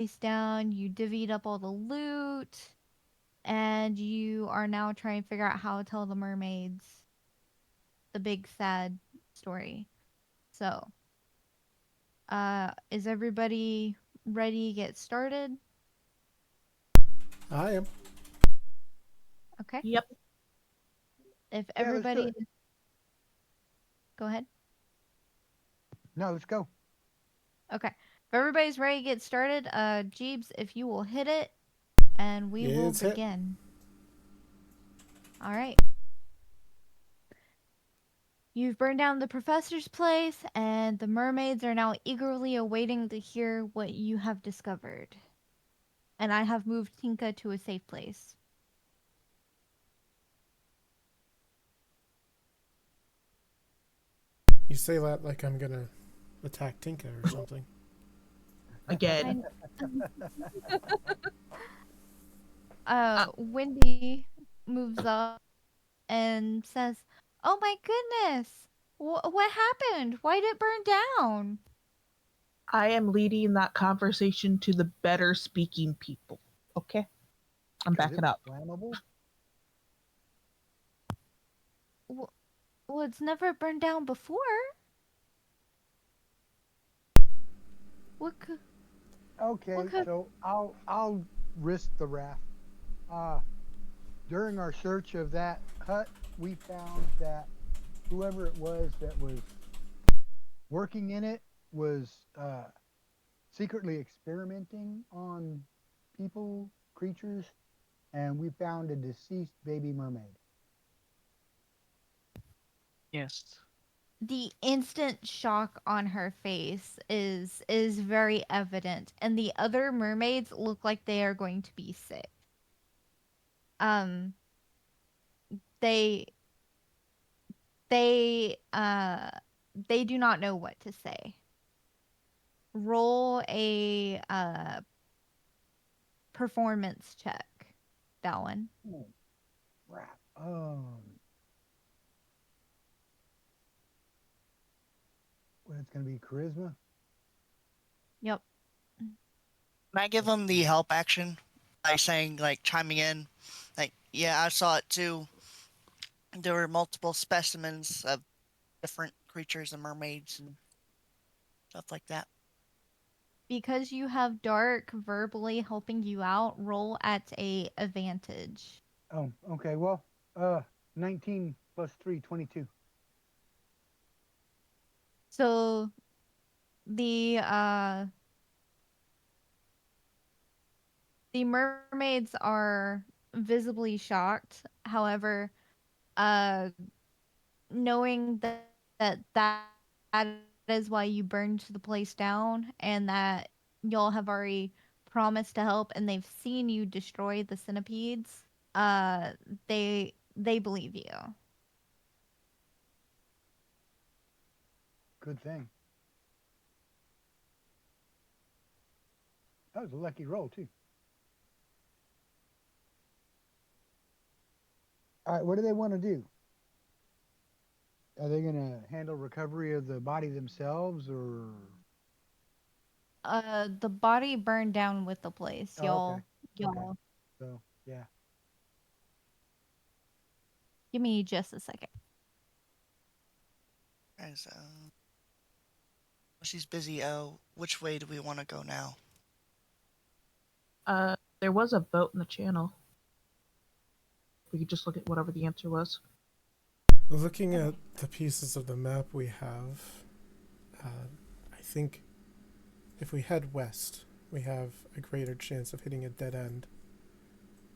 down, you divvied up all the loot, and you are now trying to figure out how to tell the mermaids the big sad story. So, is everybody ready to get started? I am. Okay. Yep. If Yeah, let's do everybody, it. go ahead. No, let's go. Okay. If everybody's ready to get started, Jeebs, if you will hit it, and we will It's hit. begin. All right. You've burned down the professor's place, and the mermaids are now eagerly awaiting to hear what you have discovered. And I have moved Tinka to a safe place. You say that like I'm gonna attack Tinka or something. Again. Wendy moves up and says, "Oh my goodness! What happened? Why did it burn down?" I am leading that conversation to the better speaking people. Okay? I'm 'Cause it backing was up. flammable. Well, it's never burned down before. What could? What Okay, could? so I'll risk the wrath. Uh, During our search of that hut, we found that whoever it was that was working in it was secretly experimenting on people, creatures, and we found a deceased baby mermaid. Yes. The instant shock on her face is very evident, and the other mermaids look like they are going to be sick. Um, they they uh they do not know what to say. Roll a performance check, Dallin. Oh, crap. Well, it's gonna be charisma. Yep. Can I give them the help action by saying, like, chiming in? Like, yeah, I saw it too. There were multiple specimens of different creatures and mermaids and stuff like that. Because you have Dark verbally helping you out, roll at a advantage. Oh, okay. Well, 19 plus 3, 22. So the the mermaids are visibly shocked. However, uh knowing that is why you burned the place down and that y'all have already promised to help and they've seen you destroy the centipedes, uh they believe you. Good thing. That was a lucky roll too. All right, what do they want to do? Are they gonna handle recovery of the body themselves, or? The body burned down with the place. Oh, okay. Okay. Y'all So yeah. give me just a second. As, she's busy. Which way do we want to go now? There was a vote in the channel. We could just look at whatever the answer was. Looking at the pieces of the map we have, I think if we head west, we have a greater chance of hitting a dead end.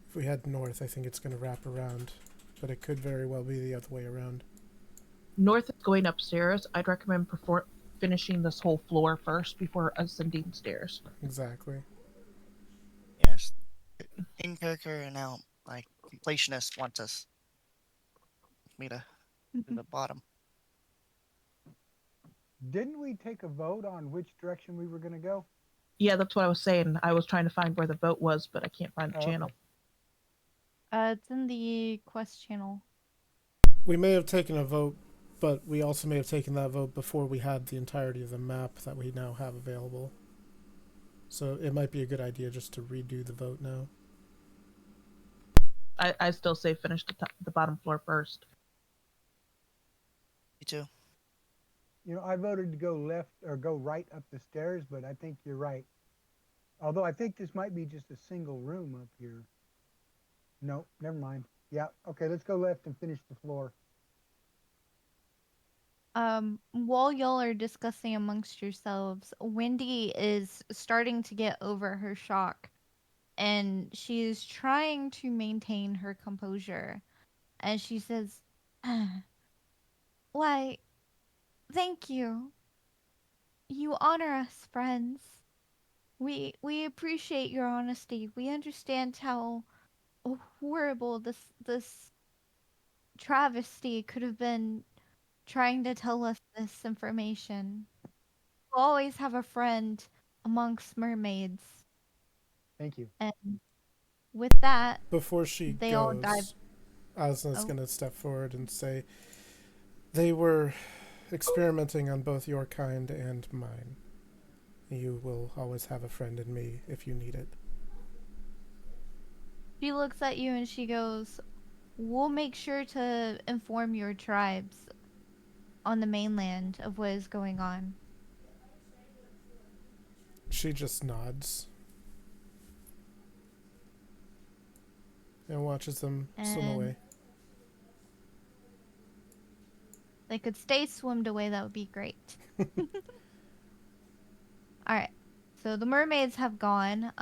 If we head north, I think it's going to wrap around, but it could very well be the other way around. North is going upstairs. I'd recommend finishing this whole floor first before ascending stairs. Exactly. Yes. In character and now, like, completionist wants us me to do the bottom. Didn't we take a vote on which direction we were gonna go? Yeah, that's what I was saying. I was trying to find where the vote was, but I can't find the Oh, channel. okay. It's in the quest channel. We may have taken a vote, but we also may have taken that vote before we had the entirety of the map that we now have available. So it might be a good idea just to redo the vote now. I still say finish the bottom floor first. Me too. You know, I voted to go left or go right up the stairs, but I think you're right. Although I think this might be just a single room up here. No, never mind. Yeah, okay, let's go left and finish the floor. While y'all are discussing amongst yourselves, Wendy is starting to get over her shock and she is trying to maintain her composure. And she says, Why, thank you. You honor us, friends. We appreciate your honesty. We understand how horrible this travesty could have been trying to tell us this information. We'll always have a friend amongst mermaids. Thank you. And with that, Before she they all dive. goes, Asna's Oh, going to step forward and say, they were experimenting on both your kind and mine. You will always have a friend in me if you need it. she looks at you and she goes, We'll make sure to inform your tribes on the mainland of what is going on. She just nods and watches them swim And away. they could stay swimmed away, that would be great. Alright. So the mermaids have gone.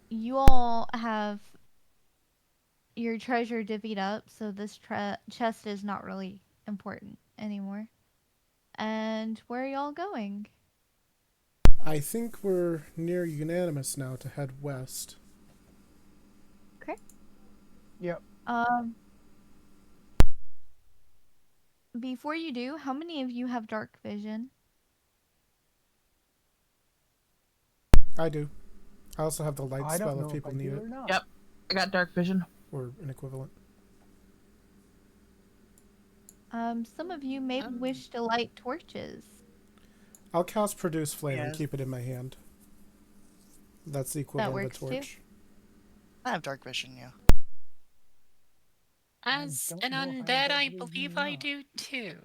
You all have your treasure divvied up, so this chest is not really important anymore. And where are y'all going? I think we're near unanimous now to head west. Okay. Yep. Before you do, how many of you have dark vision? I do. I also have the light I spell don't know if if people I need do it, or not. Yep. I got dark vision. or an equivalent. Some of you may wish to light torches. I'll cast Produce Flame and Yes. keep it in my hand. That's the That equivalent of a works too. torch. I have dark vision, yeah. As don't an know if I have undead, dark I vision believe or I not. do too.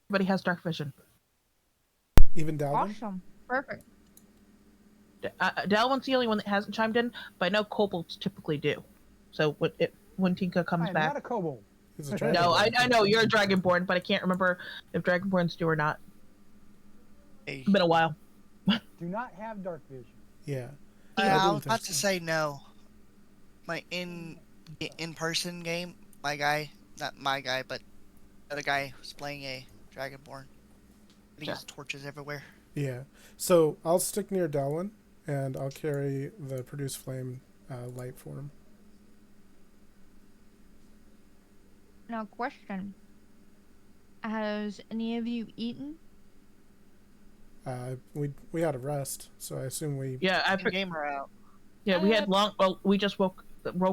Everybody has dark vision. Even Dalvin? Awesome. Perfect. Dalvin's the only one that hasn't chimed in, but I know kobolds typically do. So when Tinka comes I am back. not a kobold. He's a No, I dragonborn. know you're a dragonborn, but I can't remember if dragonborns do or not. Hey. It's been a while. Do not have dark vision. Yeah. I I was didn't about think to so. say no. My in-person game, my guy, not my guy, but the other guy was playing a dragonborn. He used torches everywhere. Yeah. So I'll stick near Dalwin, and I'll carry the Produce Flame light for him. Now, question. Has any of you eaten? We had a rest, so I assume we. Yeah, And gamer out. Yeah, we had long. Well, we just woke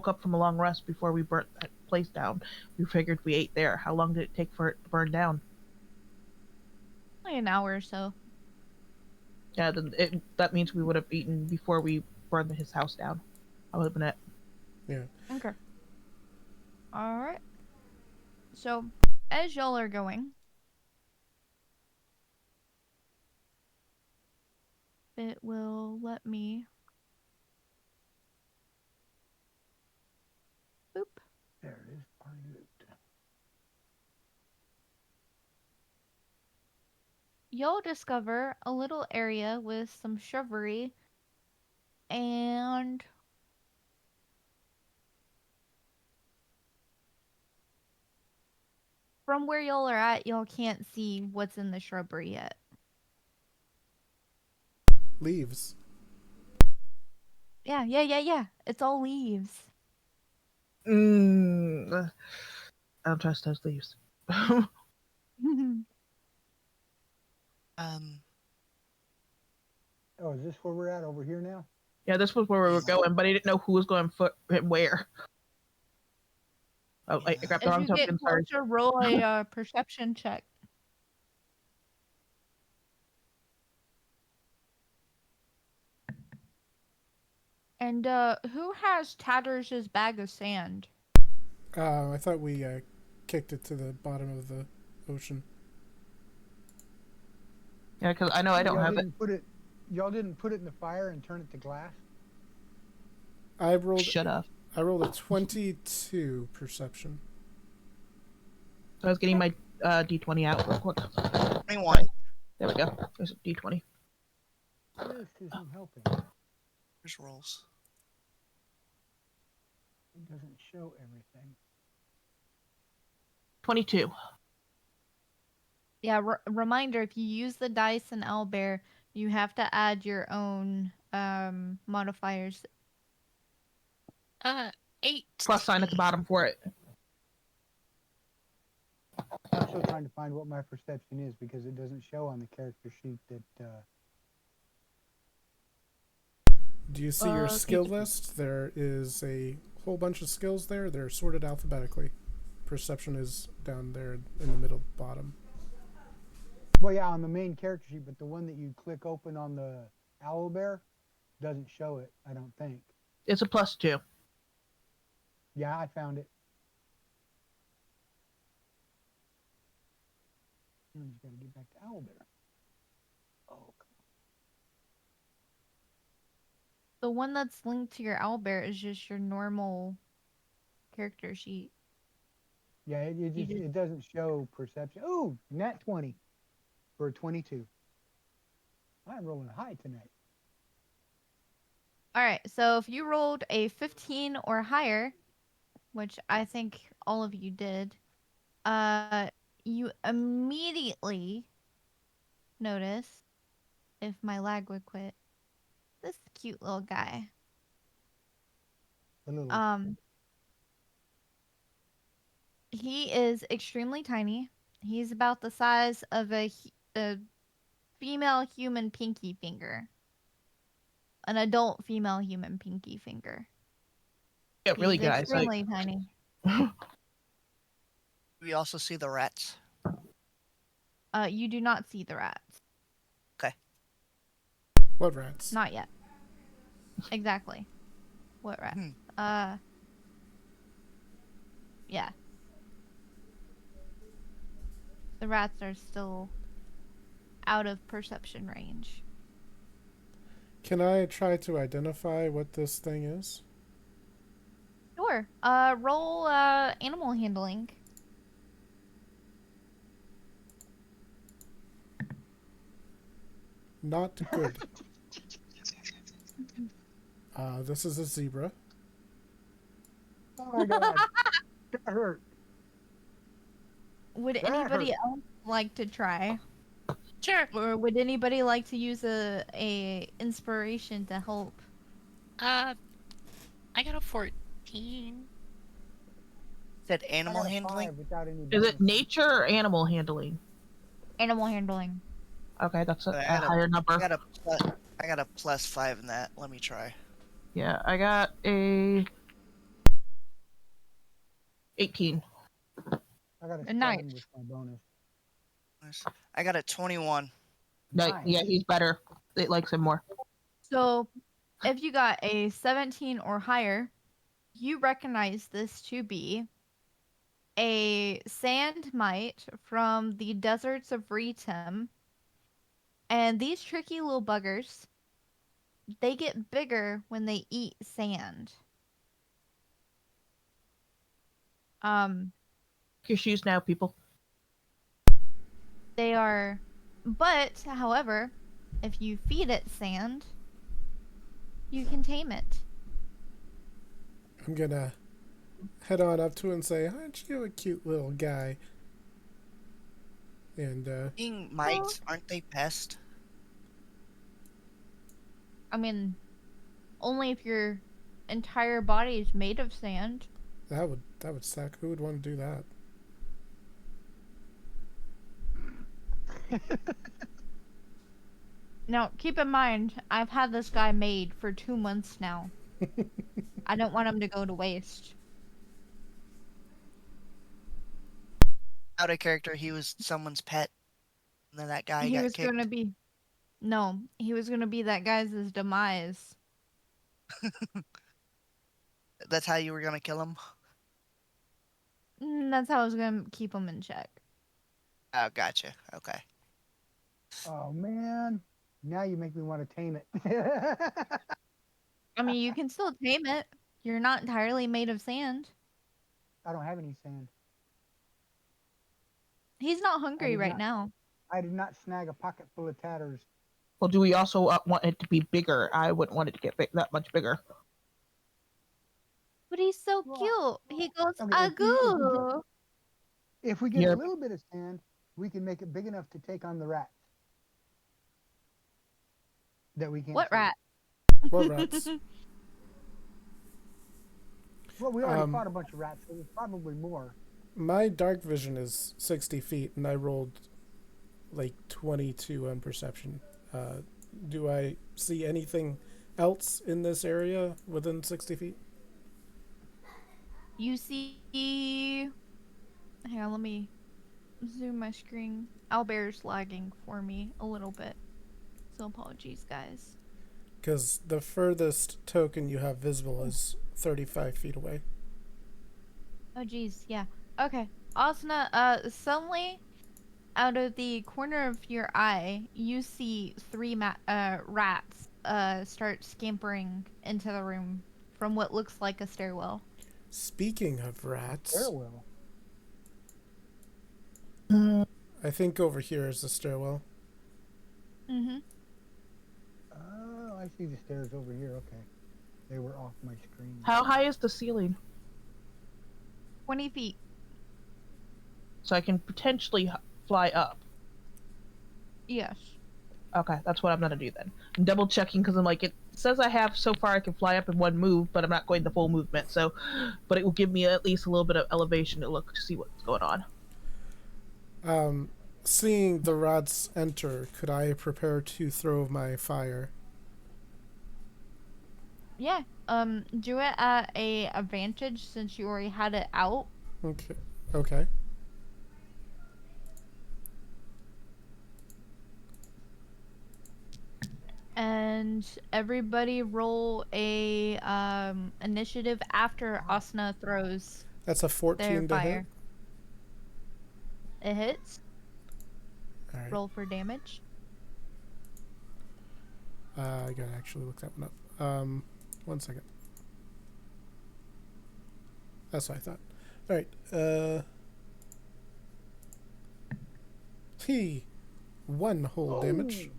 up from a long rest before we burnt that place down. We figured we ate there. How long did it take for it to burn down? Like an hour or so. Yeah, then that means we would have eaten before we burned his house down. That would have been it. Yeah. Okay. Alright. So, as y'all are going, it will let me. Boop. There it is. Party loot. You'll discover a little area with some shrubbery and from where y'all are at, y'all can't see what's in the shrubbery yet. Leaves. Yeah. It's all leaves. I don't trust those leaves. Oh, is this where we're at over here now? Yeah, this was where we were going, but I didn't know who was going foot and where. Oh, I grabbed the As wrong you get token. Sorry. closer, roll a perception check. And who has Tatters' bag of sand? I thought we kicked it to the bottom of the ocean. Yeah, because I know I don't y'all have it. didn't put it. Y'all didn't put it in the fire and turn it to glass. I rolled Shut up. I rolled a 22 perception. So I was getting my D20 out real quick. 21. There we go. There's a D20. This isn't helping. Here's rolls. It doesn't show everything. 22. Yeah, reminder, if you use the dice in Owlbear, you have to add your own modifiers. 8. Plus sign at the bottom for it. I'm still trying to find what my perception is because it doesn't show on the character sheet that. Do you see your skill list? There is a whole bunch of skills there. They're sorted alphabetically. Perception is down there in the middle bottom. Well, yeah, on the main character sheet, but the one that you click open on the Owlbear doesn't show it. I don't think. It's a +2. Yeah, I found it. I'm just gonna get back to Owlbear. Oh, come The one that's linked to your Owlbear is just your normal character sheet. on. Yeah, it doesn't show perception. Oh, nat 20 for 22. I'm rolling high tonight. All right, so if you rolled a 15 or higher, which I think all of you did, you immediately notice, if my lag would quit, this cute little guy. The little He is extremely tiny. He's about the size of a female human pinky finger. An adult female human pinky finger. Yeah, really He's good extremely eyesight. tiny. We also see the rats. You do not see the rats. Okay. What rats? Not yet. Exactly. What rats? Yeah. The rats are still out of perception range. Can I try to identify what this thing is? Sure. Roll animal handling. Not good. This is a zebra. Oh my god, that hurt. Would That anybody hurt. else like to try? Sure. Or would anybody like to use a inspiration to help? I got a 14. Said I animal got a handling. 5 without any Is bonus. it nature or animal handling? Animal handling. Okay, that's a I got higher number. I got a +5 in that. Let me try. Yeah, I got a 18. I got a Nice. 7 with my bonus. I got a 21. Like, Nice. yeah, he's better. It likes him more. So, if you got a 17 or higher, you recognize this to be a Sandmite from the deserts of Retem. And these tricky little buggers, they get bigger when they eat sand. Your shoes now, people. They are, but however, if you feed it sand, you can tame it. I'm gonna head on up to it and say, "Aren't you a cute little guy?" And Being mites, aren't they pests? I mean, only if your entire body is made of sand. that would suck. Who would want to do that? Now, keep in mind, I've had this guy made for 2 months now. I don't want him to go to waste. Out of character, he was someone's pet. And then that guy He got was gonna kicked. be no, he was gonna be that guy's demise. That's how you were gonna kill him. That's how I was gonna keep him in check. Oh, gotcha. Okay. Oh man, now you make me want to tame it. I mean, you can still tame it. You're not entirely made of sand. I don't have any sand. He's not I hungry did right not. now. I did not snag a pocket full of tatters. Well, do we also want it to be bigger? I wouldn't want it to get that much bigger. But he's so Well, cute. He goes, okay, agoo. if we get a Here, little bit of sand, we can make it big enough to take on the rats that we can't What see. rat? What rats? Well, we already Um, fought a bunch of rats, so there's probably more. My dark vision is 60 feet, and I rolled like 22 on perception. Do I see anything else in this area within 60 feet? You see. Hang on, let me zoom my screen. Owlbear's lagging for me a little bit. So apologies, guys. Because the furthest token you have visible is 35 feet away. Oh, geez, yeah. Okay. Asna, suddenly, out of the corner of your eye, you see three rats, start scampering into the room from what looks like a stairwell. Speaking of rats, Farewell. I think over here is the stairwell. Mm-hmm. Oh, I see the stairs over here. Okay. They were off my screen. how high is the ceiling? 20 feet. So I can potentially fly up. Yes. Okay, that's what I'm gonna do then. I'm double checking because I'm like, it says I have so far I can fly up in one move, but I'm not going the full movement. So, but it will give me at least a little bit of elevation to look to see what's going on. Seeing the rats enter, could I prepare to throw my fire? Yeah. Do it at a advantage since you already had it out. Okay. Okay. And everybody roll a initiative after Asna throws That's a their 14 to hit. fire. It hits. All right. Roll for damage. I gotta actually look that one up. 1 second. That's what I thought. All right. He 1 whole damage.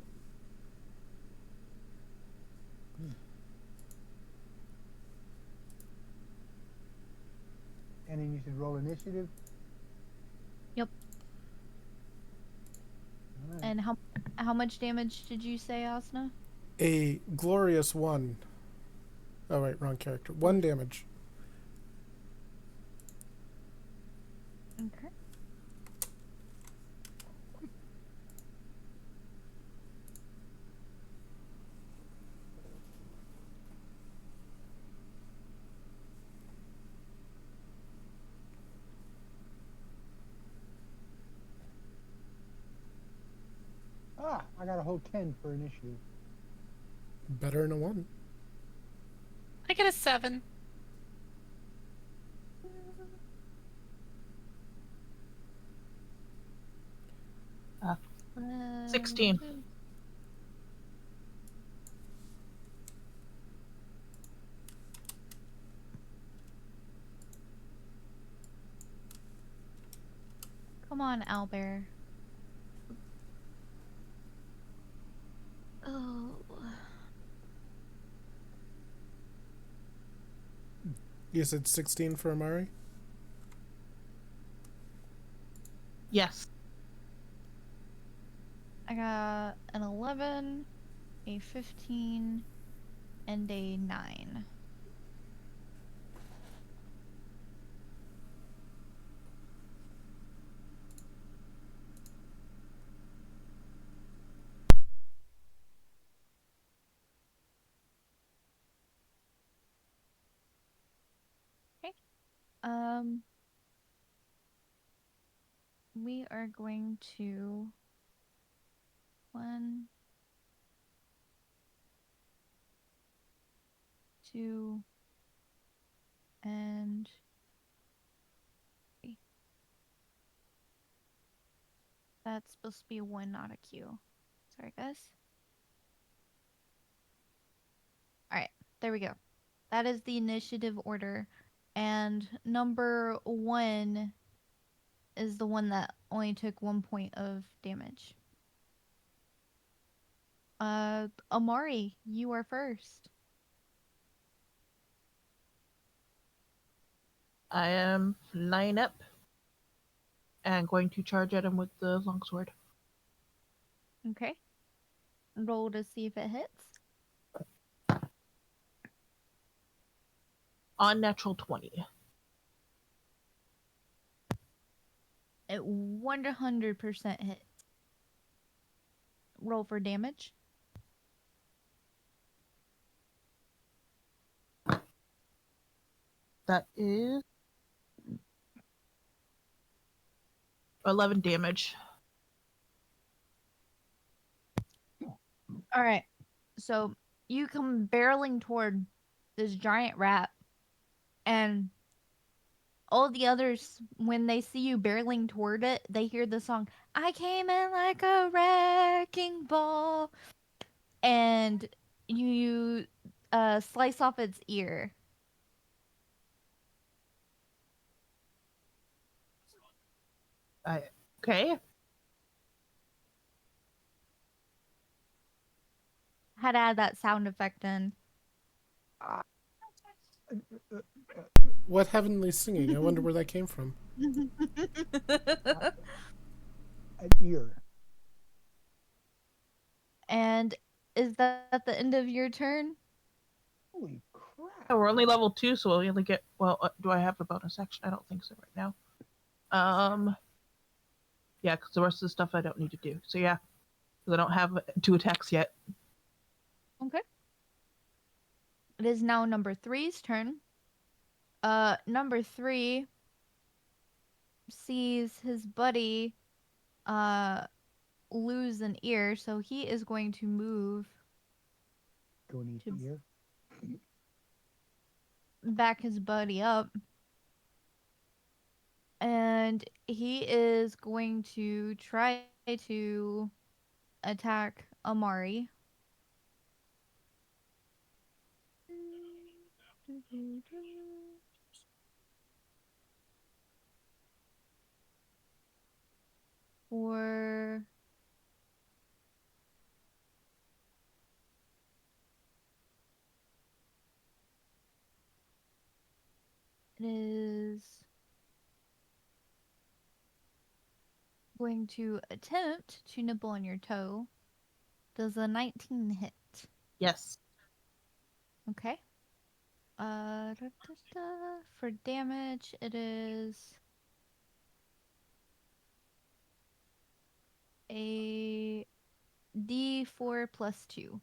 And then you should roll initiative. Yep. All right. And how much damage did you say, Asna? A glorious 1. Oh right, wrong character. 1 damage. Okay. Ah, I got a whole 10 for initiative. Better than a 1. I get a 7. Uh, 16. Come on, Owlbear. Oh. You said 16 for Amari? Yes. I got an 11, a 15, and a 9. Okay. we are going to 1, 2, and 3. That's supposed to be a 1, not a Q. Sorry, guys. Alright, there we go. That is the initiative order. And number 1 is the one that only took 1 point of damage. Amari, you are first. I am flying up and going to charge at him with the longsword. Okay. Roll to see if it hits. Unnatural 20. It 100% hits. Roll for damage. That is 11 damage. All right. So you come barreling toward this giant rat, and all the others, when they see you barreling toward it, they hear the song, I came in like a wrecking ball. And you slice off its ear. Okay. Had to add that sound effect in. What heavenly singing? I wonder where that came from. An ear. And is that the end of your turn? Holy crap! Oh, we're only level 2, so we only get. Well, do I have a bonus action? I don't think so right now. Yeah, because the rest of the stuff I don't need to do. So yeah, because I don't have 2 attacks yet. Okay. It is now number 3's turn. Number 3 sees his buddy lose an ear, so he is going to move Go need to the ear. back his buddy up. And he is going to try to attack Amari. For it is going to attempt to nibble on your toe. Does a 19 hit? Yes. Okay. For damage, it is a D4 plus 2.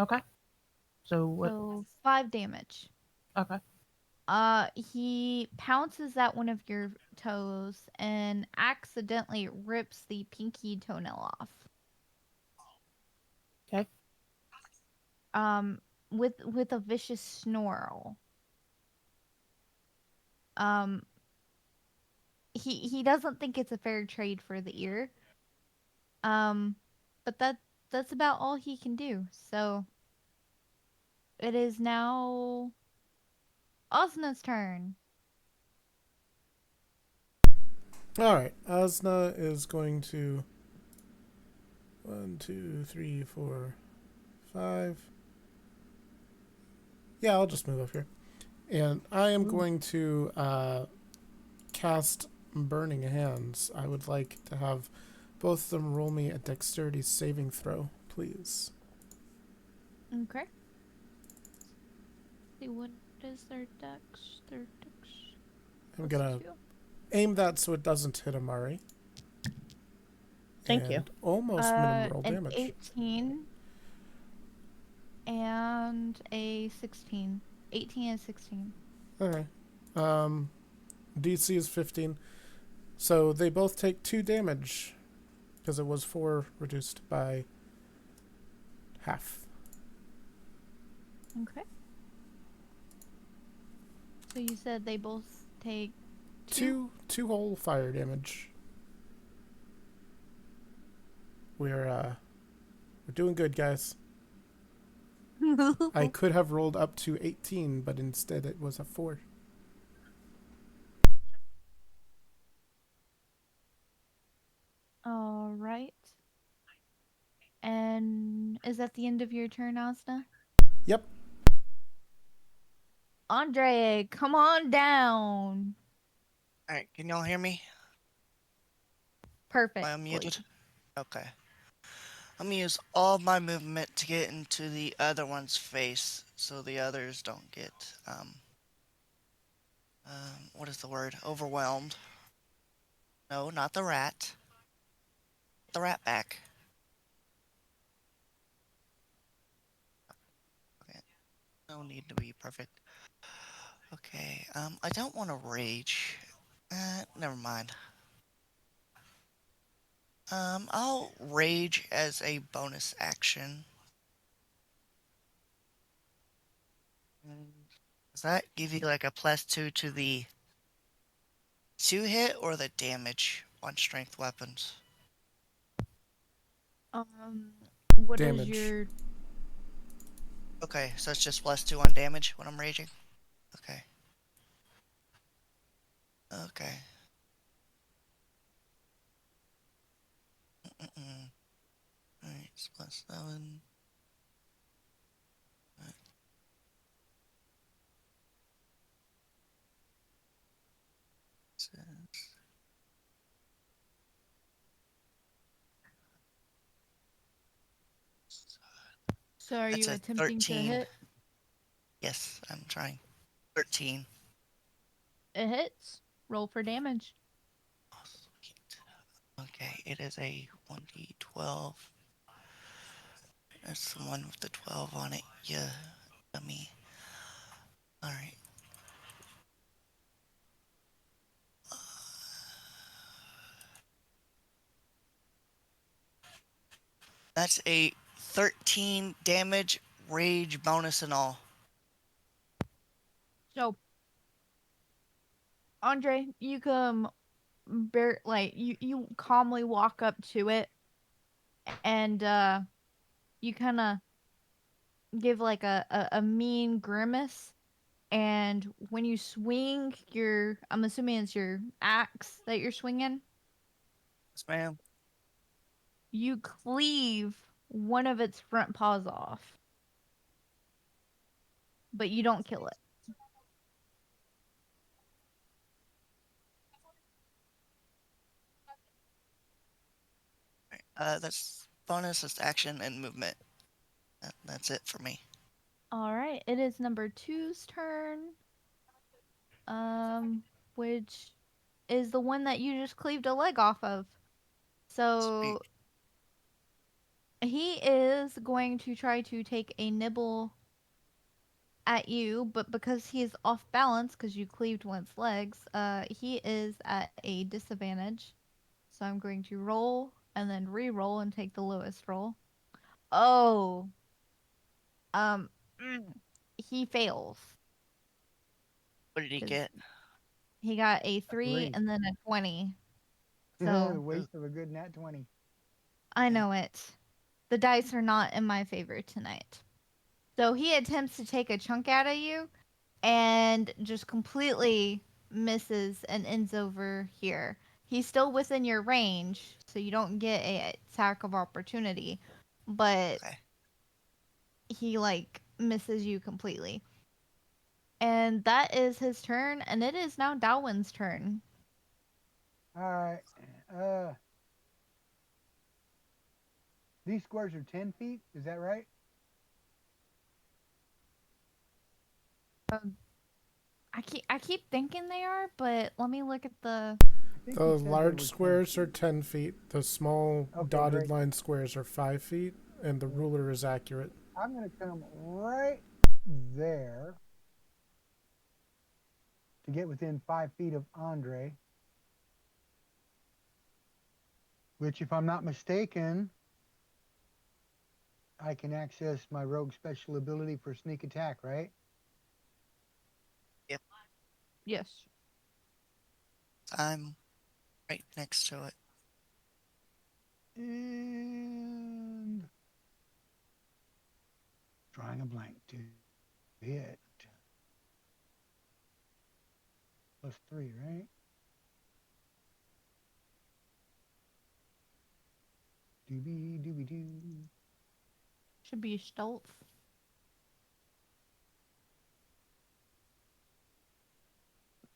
Okay. So what? So 5 damage. Okay. He pounces at one of your toes and accidentally rips the pinky toenail off. Okay. With a vicious snarl. Um, he doesn't think it's a fair trade for the ear. But that's about all he can do. So it is now Osna's turn. All right, Asna is going to 1, 2, 3, 4, 5. Yeah, I'll just move up here, and I am going to cast Burning Hands. I would like to have both of them roll me a dexterity saving throw, please. Okay. See, what is their dex? Their dex. I'm gonna aim that so it doesn't hit Amari. Thank you. And almost minimum roll An damage. 18 and a 16. 18 and 16. Okay. DC is 15. So they both take 2 damage because it was 4 reduced by half. Okay. So you said they both take 2 whole fire damage. We're doing good, guys. I could have rolled up to 18, but instead it was a 4. All right. And is that the end of your turn, Asna? Yep. Andre, come on down. All right, can y'all hear me? Am I Perfectly. unmuted? Okay. I'm gonna use all my movement to get into the other one's face, so the others don't get what is the word? Overwhelmed. No, not the rat. The rat back. Okay. No need to be perfect. Okay. I don't want to rage. Never mind. I'll rage as a bonus action. Does that give you like a +2 to the 2 hit or the damage on strength weapons? Um, what is Damage. your Okay, so it's just +2 on damage when I'm raging? Okay. Okay. Alright, it's +7. Alright. So are That's you a attempting to 13. hit? Yes, I'm trying. 13. It hits. Roll for damage. Oh, sweet. Okay, it is a 1d12. That's the one with the 12 on it. Yeah, dummy. Alright. That's a 13 damage, rage bonus and all. So, Andre, you come you calmly walk up to it and you kind of give like a mean grimace, and when you swing your, I'm assuming it's your axe that you're swinging, Yes, ma'am. you cleave one of its front paws off, but you don't kill it. That's bonus, that's action and movement. That's it for me. All right, it is number two's turn, um which is the one that you just cleaved a leg off of. Sweet. So he is going to try to take a nibble at you, but because he is off balance because you cleaved one's legs, he is at a disadvantage. So I'm going to roll and then re-roll and take the lowest roll. Oh, um, mm, he fails What did he because get? he got a 3 3. and then a 20. The So Ooh, waste of a good nat 20. I okay. know it. The dice are not in my favor tonight. So he attempts to take a chunk out of you and just completely misses and ends over here. He's still within your range, so you don't get a attack of opportunity, but Okay. he like misses you completely. And that is his turn, and it is now Dalwyn's turn. All right. Uh, these squares are 10 feet. Is that right? Um, I keep thinking they are, but let me look at the. I think The you said they large were 10 squares are feet. 10 feet. The small Okay, dotted great. line squares are 5 feet, and the ruler is accurate. I'm going to come right there. to get within 5 feet of Andre. Which, if I'm not mistaken, I can access my rogue special ability for sneak attack, right? Yep, Yes. I'm right next to it. And drawing a blank to hit. +3, right? Doobie doobie doo. Should be stealth.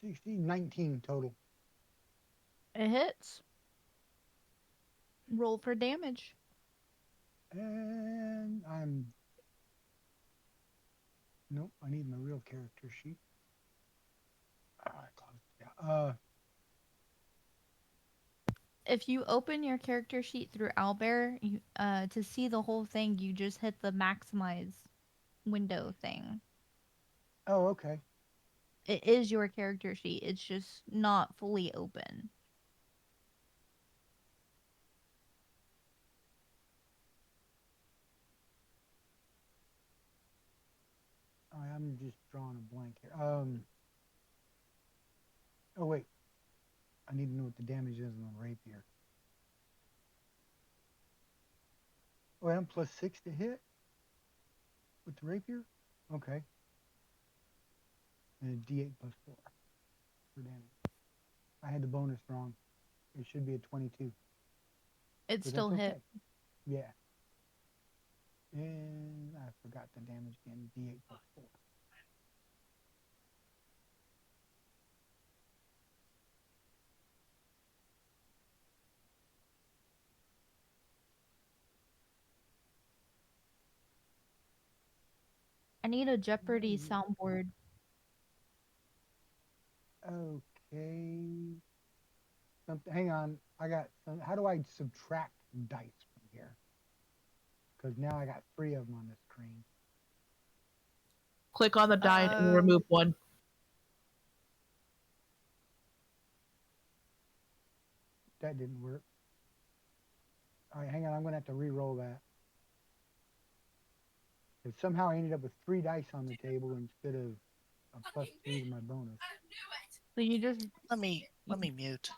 16, 19 total. It hits. Roll for damage. And I'm. Nope, I need my real character sheet. I closed it out. If you open your character sheet through Owlbear, you, to see the whole thing, you just hit the maximize window thing. Oh, okay. It is your character sheet. It's just not fully open. I'm just drawing a blank here. Oh wait, I need to know what the damage is on the rapier. Oh, I'm +6 to hit with the rapier. Okay. And a D8 +4 for damage. I had the bonus wrong. It should be a 22. It But still that's hit. okay. Yeah. And I forgot the damage again. D8 +4. I need a Jeopardy soundboard. Okay. Something. Hang on. I got some. How do I subtract dice from here? Because now I got 3 of them on the screen. Click on the die and remove one. That didn't work. All right, hang on. I'm going to have to re-roll that. Because somehow I ended up with 3 dice on the table instead of a +3 to my bonus. So you just Let me mute.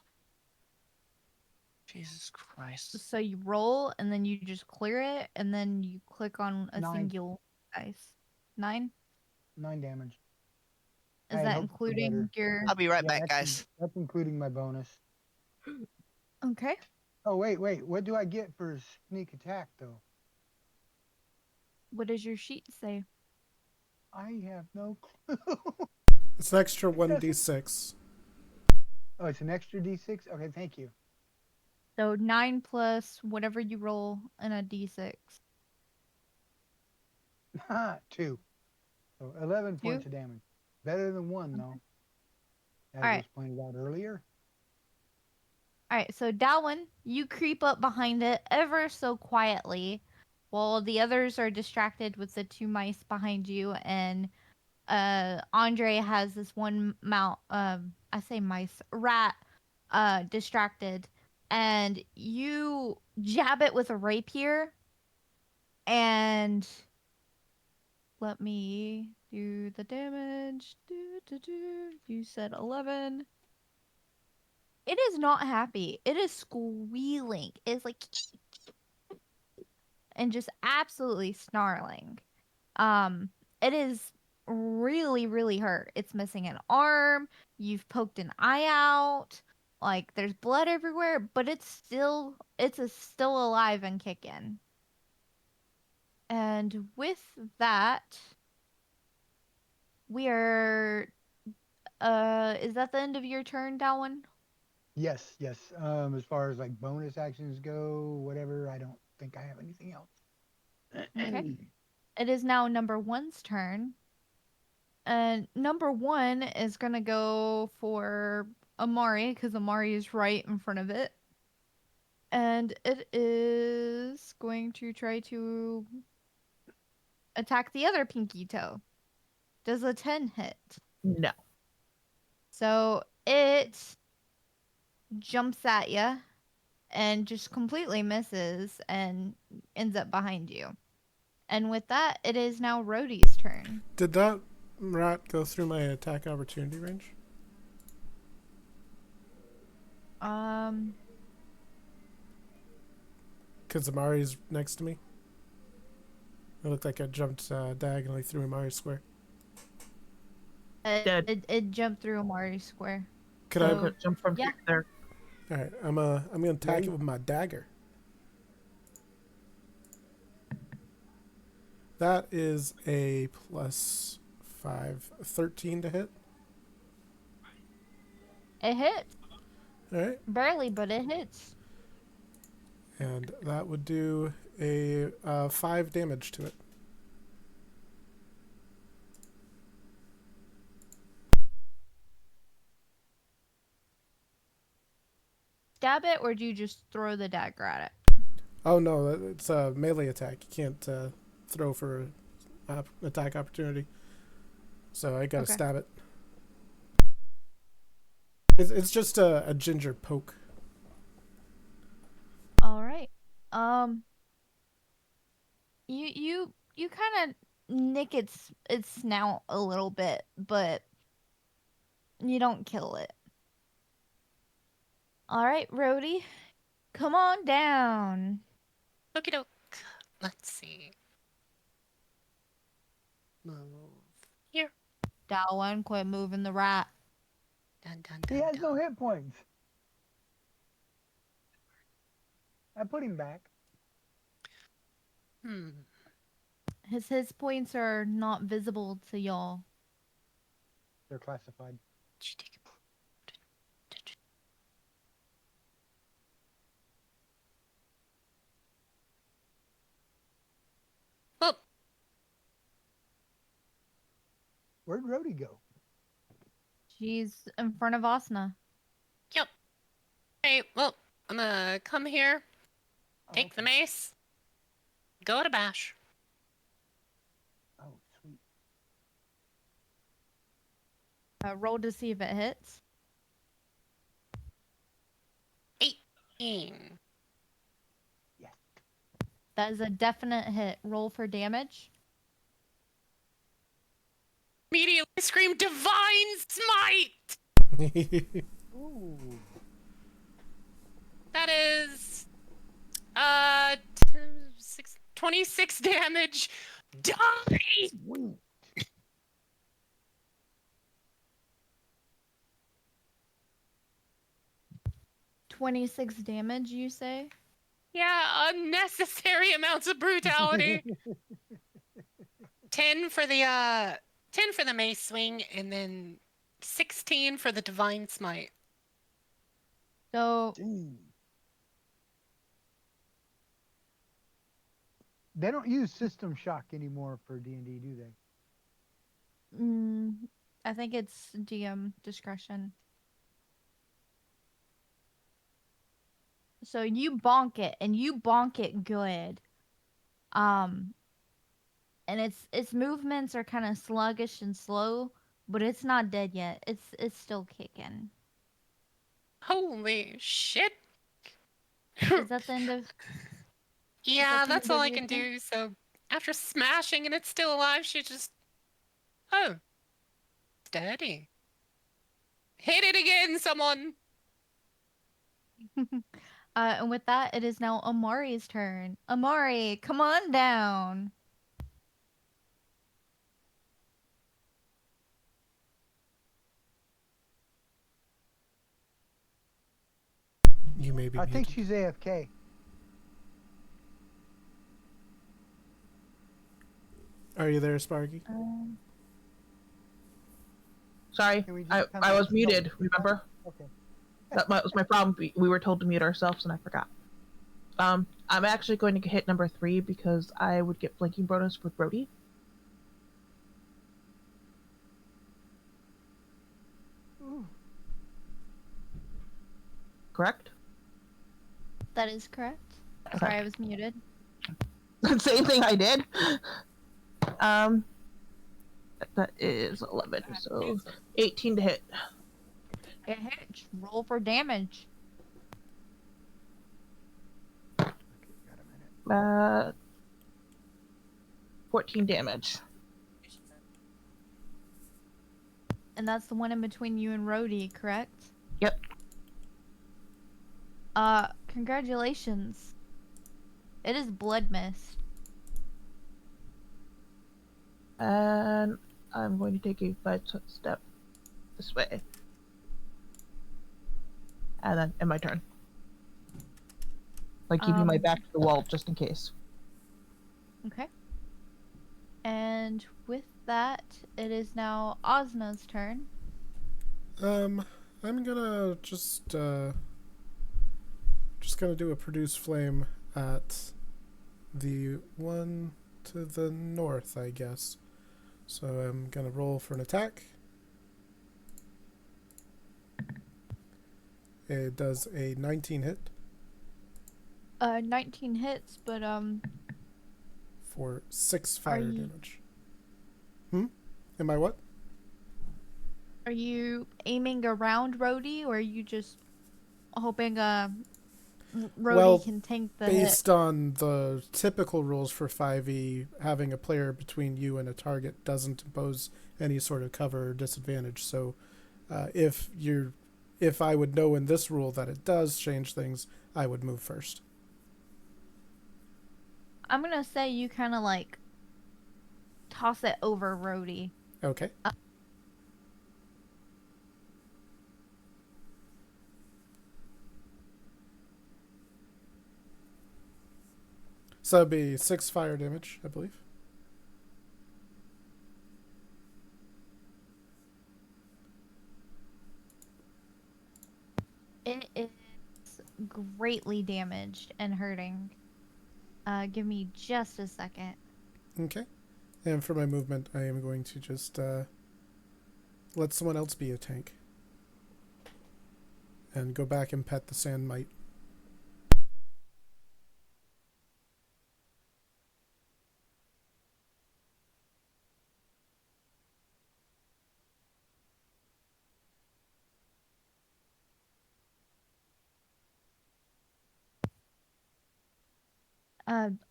Jesus Christ. so you roll and then you just clear it and then you click on a 9. single dice. 9? 9 damage. I Is had that hoped for including better. your? I'll be right Yeah, back, guys. that's including my bonus. Okay. Oh, wait. What do I get for sneak attack, though? What does your sheet say? I have no clue. It's an extra 1d6. Oh, it's an extra D6? Okay, thank you. So 9 plus whatever you roll in a d6. 2. So 11 2? points of damage. Better than 1, though, as All right. was pointed out earlier. All right. So Dalwin, you creep up behind it ever so quietly, while the others are distracted with the 2 mice behind you, and Andre has this one mount. I say mice, rat, distracted, and you jab it with a rapier, and let me do the damage. You said 11. It is not happy. It is squealing. It's like and just absolutely snarling. Um, it is really, really hurt. It's missing an arm. You've poked an eye out. Like there's blood everywhere, but still alive and kicking. And with that, we are. Is that the end of your turn, Dalwin? Yes. As far as like bonus actions go, whatever, I don't think I have anything else. Okay. It is now number one's turn. And number one is gonna go for Amari because Amari is right in front of it. And it is going to try to attack the other pinky toe. Does a 10 hit? No. So it jumps at you and just completely misses and ends up behind you. And with that, it is now Rhody's turn. Did that rat go through my attack opportunity range? Um, Because Amari's next to me. It looked like I jumped diagonally through Amari's square. Dead. it jumped through Amari's square. Could So I? I'm gonna jump from Yeah. there. All right, I'm gonna attack it with my dagger. That is a +5, 13 to hit. It hits. All right, Barely, but it hits. and that would do a 5 damage to it. Stab it, or do you just throw the dagger at it? Oh no, it's a melee attack. You can't throw for attack opportunity. So I gotta Okay. stab it. It's just a ginger poke. All right. You kind of nick its snout a little bit, but you don't kill it. All right, Rhody, come on down. Okie doke. Let's see. Move here. Dial 1, quit moving the rat. Dun, dun, He dun, has dun. no hit points. I put him back. His points are not visible to y'all. They're classified. Did you take it? Oh, Where'd Rhody go? She's in front of Asna. yep. Hey, well, I'm gonna come here, take the mace, go to bash. Oh, sweet. Roll to see if it hits. 18. Yes. That is a definite hit. Roll for damage. Immediately scream divine smite. Ooh. That is 26 damage. Die. Sweet. 26 damage, you say? Yeah, unnecessary amounts of brutality. 10 for the 10 for the mace swing, and then 16 for the divine smite. So Dang. They don't use system shock anymore for D&D, do they? I think it's DM discretion. So you bonk it, and you bonk it good. And its movements are kind of sluggish and slow, but it's not dead yet. It's still kicking. Holy shit. Is that the end of? Yeah, the that's end all of I your can turn? do. So after smashing and it's still alive, she just... Oh. Steady. Hit it again, someone! And with that, it is now Amari's turn. Amari, come on down. You may be I think muted. she's AFK. Are you there, Sparky? Sorry, Can we just I kinda was go- muted, remember? Okay. That was my problem. We were told to mute ourselves, and I forgot. I'm actually going to hit number 3 because I would get flanking bonus with Rhody. Ooh. Correct? That is correct. Okay. Sorry, I was muted. Same thing I did. That is 11, so 18 to hit. It hits. Roll for damage. Okay, got a minute. 14 damage. And that's the one in between you and Rhody, correct? Yep. Congratulations. It is blood mist. And I'm going to take a 5-step this way. And then end my turn. Like keeping my back to the wall just in case. Okay. And with that, it is now Asna's turn. I'm gonna just gonna do a produce flame at the one to the north, I guess. So I'm gonna roll for an attack. It does a 19 hit 19 hits, but for 6 fire you- damage. Am I what? are you aiming around Rhody, or are you just hoping Rhody Well, can tank the Based hit? on the typical rules for 5e, having a player between you and a target doesn't impose any sort of cover or disadvantage. So if I would know in this rule that it does change things, I would move first. I'm gonna say you kind of like toss it over Rhody. Okay. So it'd be 6 fire damage, I believe. It is greatly damaged and hurting. Give me just a second. Okay. And for my movement, I am going to just let someone else be a tank. And go back and pet the Sandmite.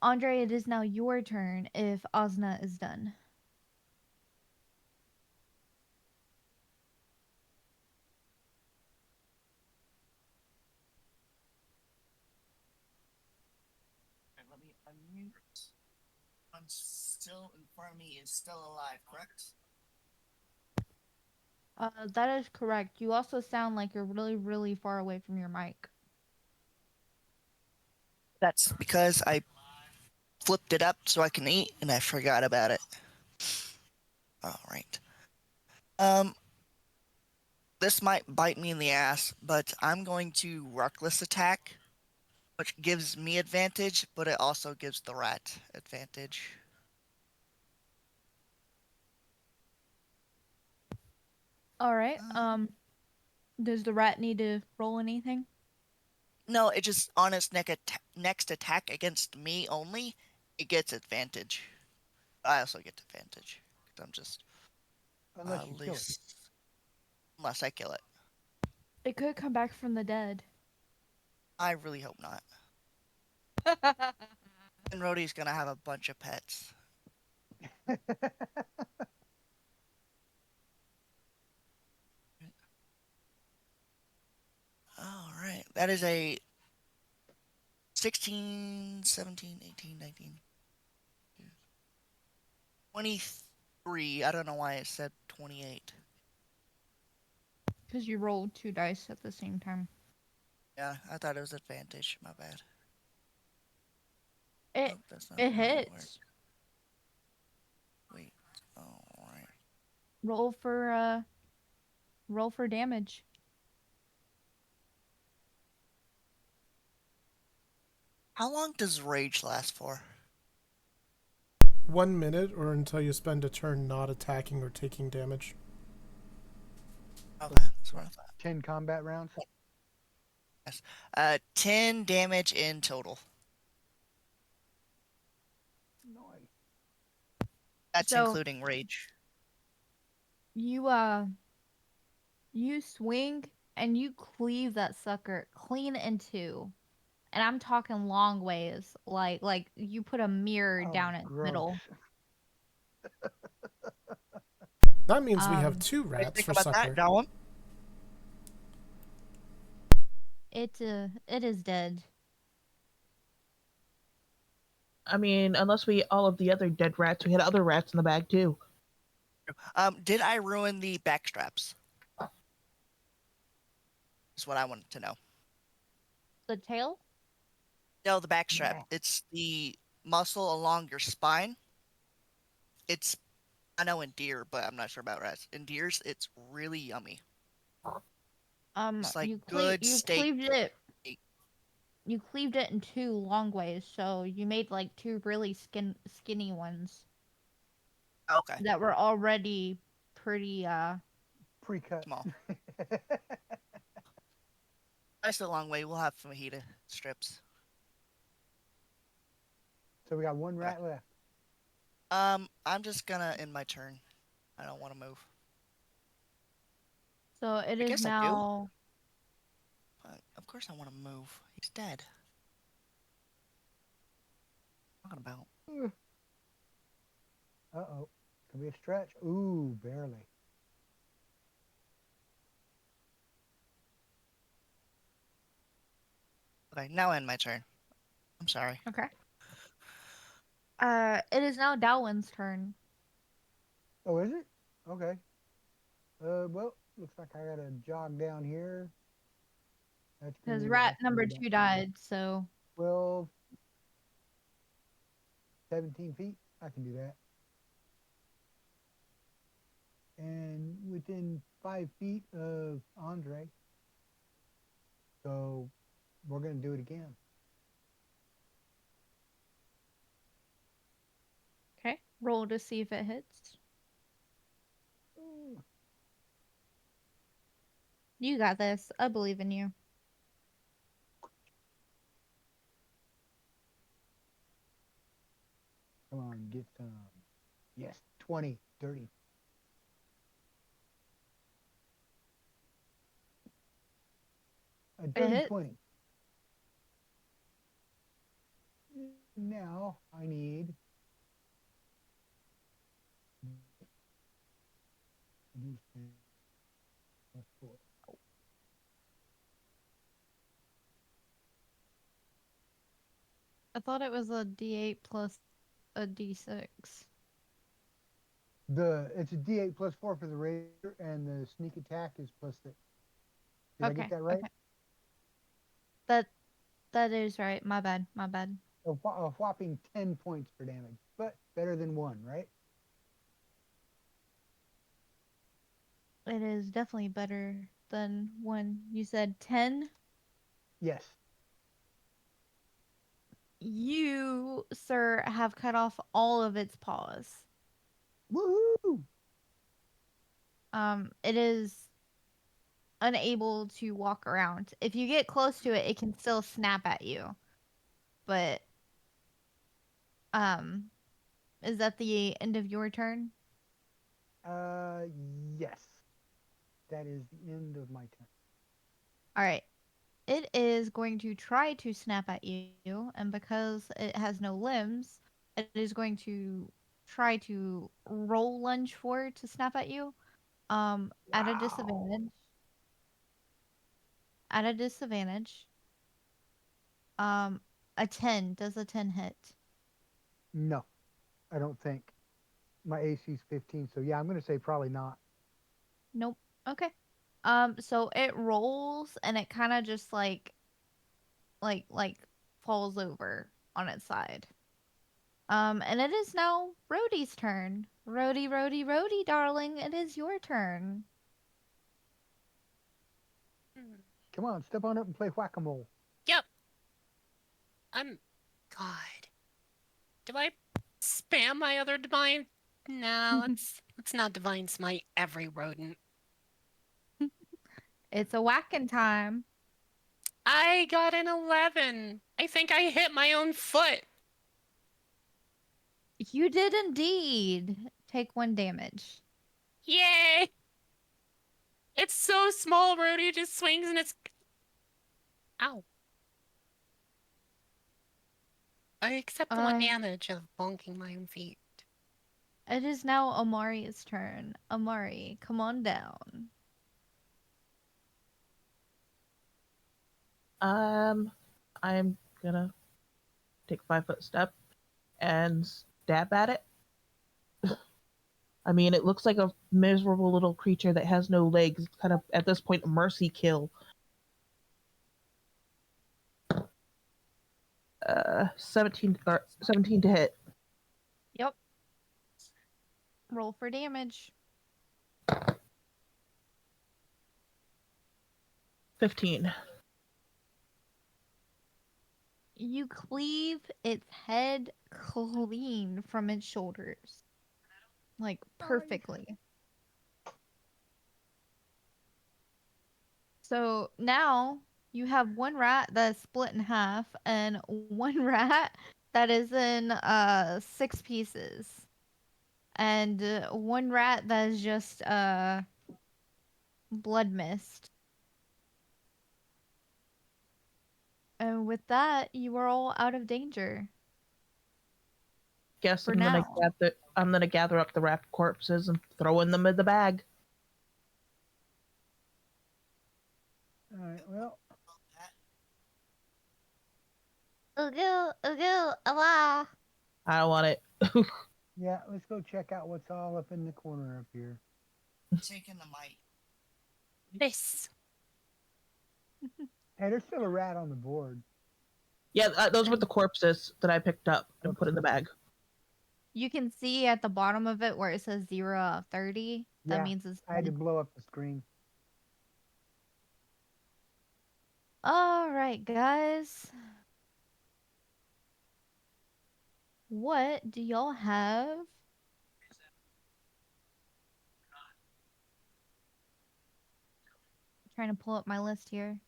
Andre, it is now your turn if Asna is done. Let me unmute. I'm still in front of me is still alive, correct? That is correct. You also sound like you're really, really far away from your mic. That's because I flipped it up so I can eat and I forgot about it. All right. This might bite me in the ass, but I'm going to reckless attack, which gives me advantage, but it also gives the rat advantage. All right. Does the rat need to roll anything? No, it just on its next attack against me only, it gets advantage. I also get advantage because I'm just Unless you kill it. unless I kill it. It could come back from the dead. I really hope not. And Rhodey's gonna have a bunch of pets. All right, that is a 16, 17, 18, 19, 23. I don't know why it said 28. Because you rolled 2 dice at the same time. Yeah, I thought it was advantage. My bad. It Nope, that's not it how it works. hits. Wait. All right. Roll for damage. How long does rage last for? 1 minute or until you spend a turn not attacking or taking damage. Okay, that's what I thought. 10 combat rounds. Yes. 10 damage in total. Nice. That's So- including rage. You you swing and you cleave that sucker clean in two. And I'm talking long ways, like you put a mirror Oh, down its gross. middle. That means we have Um, 2 What do you rats think for about that, supper. Dallin? it is dead. I mean, unless we eat all of the other dead rats, we had other rats in the bag too. Did I ruin the backstraps? Is what I wanted to know. The tail? No, the backstrap. Yeah. It's the muscle along your spine. It's I know in deer, but I'm not sure about rats. In deers, it's really yummy. It's like good You steak. cleaved it in two long ways, so you made like two really skinny ones Okay, that were already pretty Pre-cut. small. Nice a long way. We'll have fajita strips. So we got one Okay. rat left. I'm just gonna end my turn. I don't want to move. so it I is guess I do. now But of course I want to move. He's dead. What am I talking about? Uh-oh. Can be a stretch. Ooh, barely. Okay, now end my turn. I'm sorry. okay. It is now Dalwyn's turn. Oh, is it? Okay. Well, looks like I gotta jog down here. That's gonna Because mean I rat have to number move about 2 died, so 12, 17 feet. I can do that. And within 5 feet of Andre. So we're gonna do it again. okay. Roll to see if it hits. Ooh, You got this. I believe in you. come on, get some. Yes, 20, 30. A It dirty hits. 20. Now I need plus 4. I thought it was a D8 plus a D6. It's a D8 plus 4 for the raider, and the sneak attack is plus 6. Did I get Okay. that right? Okay. That that is right. My bad. My bad. A whopping 10 points for damage, but better than 1, right? It is definitely better than when you said 10. Yes. You, sir, have cut off all of its paws. Woohoo! It is unable to walk around. If you get close to it, it can still snap at you. But um, is that the end of your turn? Uh, yes. That is the end of my turn. All right. It is going to try to snap at you, and because it has no limbs, it is going to try to roll lunge forward to snap at you. At a Wow. disadvantage. At a disadvantage. Um, a 10. Does a 10 hit? No, I don't think. My AC is 15, so yeah, I'm going to say probably not. Nope. Okay. So it rolls and it kind of just like falls over on its side. And it is now Rhody's turn. Rhody, Rhody, Rhody, darling, it is your turn. Hmm. Come on, step on up and play whack-a-mole. Yep. I'm. God. Do I spam my other divine? No, let's not divine smite every rodent. It's a whacking time. I got an 11. I think I hit my own foot. You did indeed take 1 damage. Yay! It's so small, Rhody just swings and it's. Ow. I accept the one Uh, damage of bonking my own feet. it is now Amari's turn. Amari, come on down. I'm gonna take a 5-foot step and stab at it. I mean, it looks like a miserable little creature that has no legs. It's kind of, at this point, a mercy kill. 17 to hit. Yep. Roll for damage. 15. You cleave its head clean from its shoulders. Like, perfectly. So now you have one rat that's split in half and one rat that is in 6 pieces. And one rat that is just blood mist. And with that, you are all out of danger. Guess For now. I'm gonna gather up the wrapped corpses and throwing them in the bag. All right. Well, Ugu, ugu, ala. I don't want it. yeah. Let's go check out what's all up in the corner up here. Taking the mic. This. Hey, there's still a rat on the board. Yeah, those were the corpses that I picked up and put in the bag. You can see at the bottom of it where it says 0 of 30. That Yeah, means it's I had to dead. blow up the screen. All right, guys. What do y'all have? Trying to pull up my list here.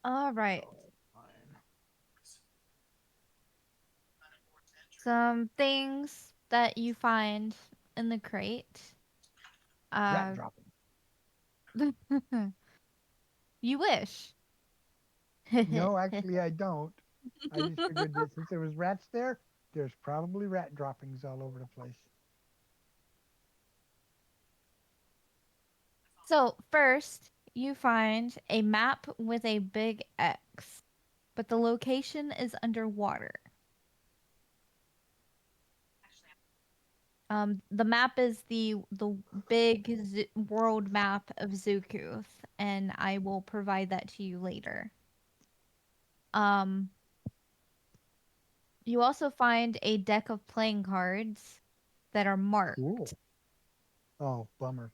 All right. Fine. Some things that you find in the crate. Rat Uh, dropping. you wish. No, actually, I don't. I just figured that since there was rats there, there's probably rat droppings all over the place. So, first, you find a map with a big X, but the location is underwater. The map is the big world map of Xukuth, and I will provide that to you later. Um, you also find a deck of playing cards that are Cool. marked. Oh, bummer.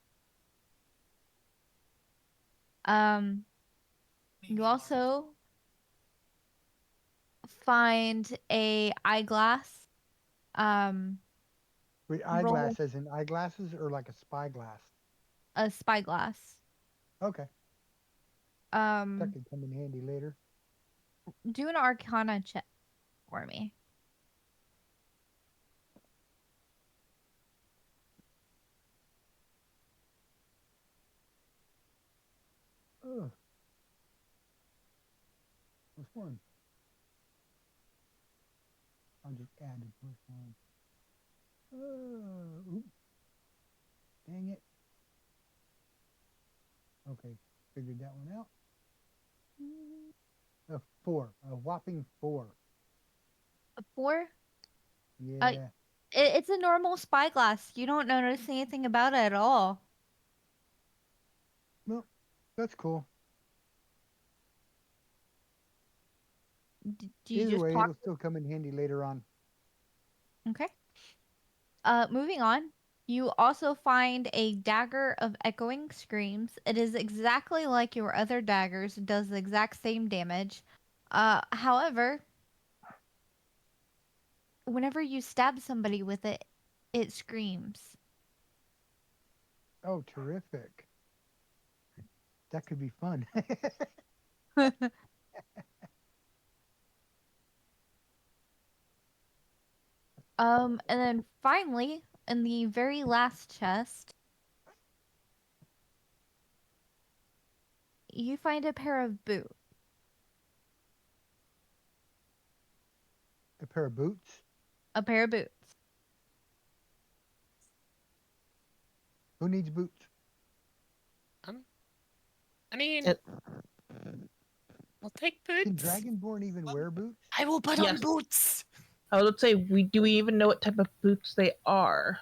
Um, you also find a eyeglass. Um, Wait, roll eyeglass as in eyeglasses or like a spyglass? a spyglass. Okay, that Um, could come in handy later. do an Arcana check for me. Oh, plus one. I'll just add the plus one. Oops, dang it. Okay, figured that one out. A four, a whopping four. A 4. Uh, Yeah. it's a normal spyglass. You don't notice anything about it at all. Well, that's cool. Do you Either just way, park? it'll still come in handy later on. Okay. Moving on. You also find a dagger of echoing screams. It is exactly like your other daggers. It does the exact same damage. However, whenever you stab somebody with it, it screams. Oh, terrific. That could be fun. And then finally, in the very last chest, you find a pair of boots. A pair of boots. A pair of boots. Who needs boots? I mean, It- we'll take Can boots. Dragonborn even wear boots? I will put on Yes. boots. I would say, do we even know what type of boots they are?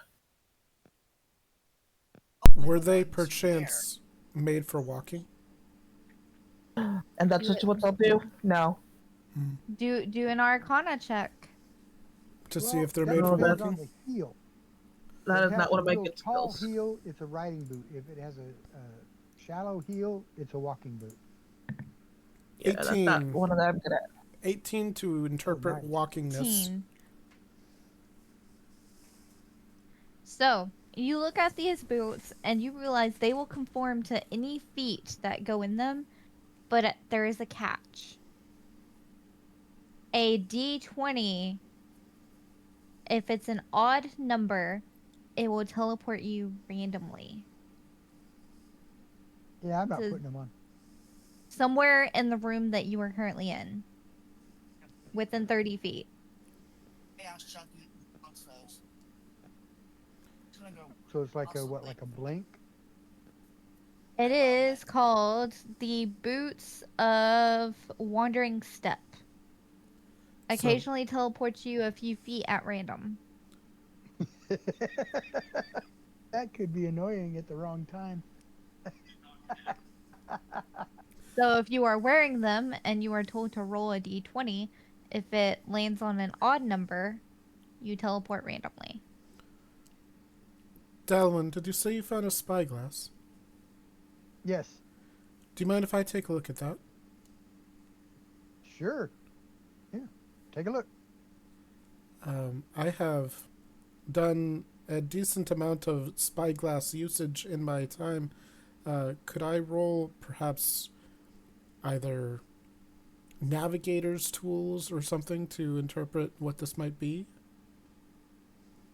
Were they perchance made for walking? And that's just what they'll do? No. Do an Arcana check. To see Well, if they're that made for depends walking? on the heel. That If is it not has one a of my real good tall skills. heel, it's a riding boot. If it has a shallow heel, it's a walking boot. Yeah, that's not 18. one of that I'm good at. 18 to interpret nice. walkingness. 18. So, you look at these boots and you realize they will conform to any feet that go in them, but there is a catch. A d20, if it's an odd number, it will teleport you randomly. Yeah, I'm not To putting them on. somewhere in the room that you are currently in, within 30 feet. So it's like a what, like a blink? It is called the Boots of Wandering Step. Occasionally teleports you a few feet at random. That could be annoying at the wrong time. So if you are wearing them and you are told to roll a d20, if it lands on an odd number, you teleport randomly. Dalwin, did you say you found a spyglass? Yes, Do you mind if I take a look at that? sure. Yeah, take a look. I have done a decent amount of spyglass usage in my time. Could I roll perhaps either navigator's tools or something to interpret what this might be?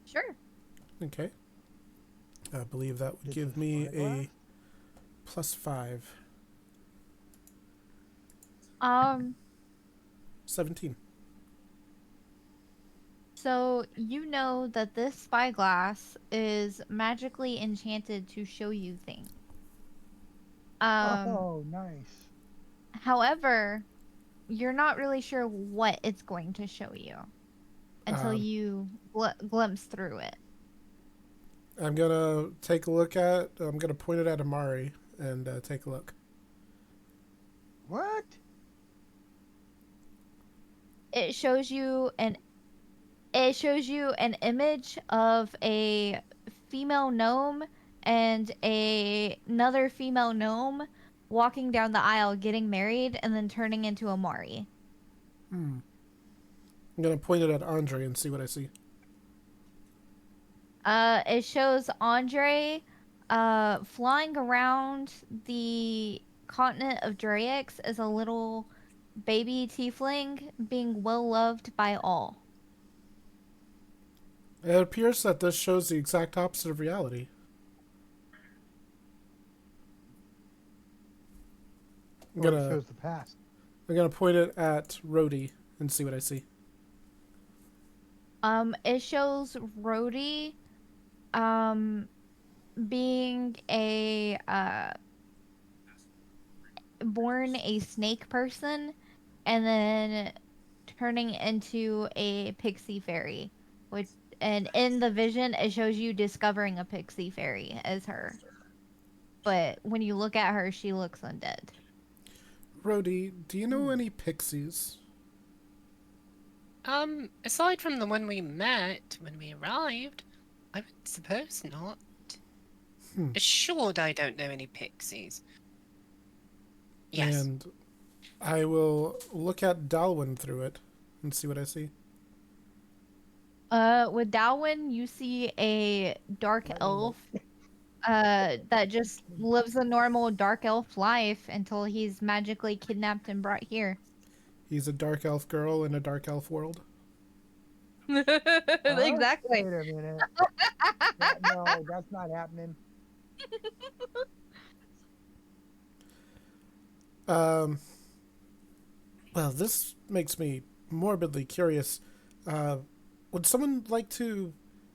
Sure. Okay. I believe that would It's give a me spyglass? a +5. Um 17. so you know that this spyglass is magically enchanted to show you things. Oh, nice. However, you're not really sure what it's going to show you until Um, you glimpse through it. I'm gonna take a look at. I'm gonna point it at Amari and take a look. What? It shows you an image of a female gnome and another female gnome walking down the aisle getting married and then turning into a Mari. I'm gonna point it at Andre and see what I see. It shows Andre flying around the continent of Draix as a little baby tiefling being well loved by all. It appears that this shows the exact opposite of reality. I'm Well, it gonna shows the past. I'm gonna point it at Rhody and see what I see. It shows Rhody being born a snake person and then turning into a pixie fairy, which and in the vision it shows you discovering a pixie fairy as her, but when you look at her she looks undead. Rhody, do you know any pixies? Aside from the one we met when we arrived, I would suppose not. Assured I don't know any pixies. Yes. And I will look at Dalwin through it and see what I see. With Dalwin you see a dark elf that just lives a normal dark elf life until he's magically kidnapped and brought here. He's a dark elf girl in a dark elf world. Exactly. Wait a minute. No, that's not happening. Um, well, this makes me morbidly curious. Uh, would someone like to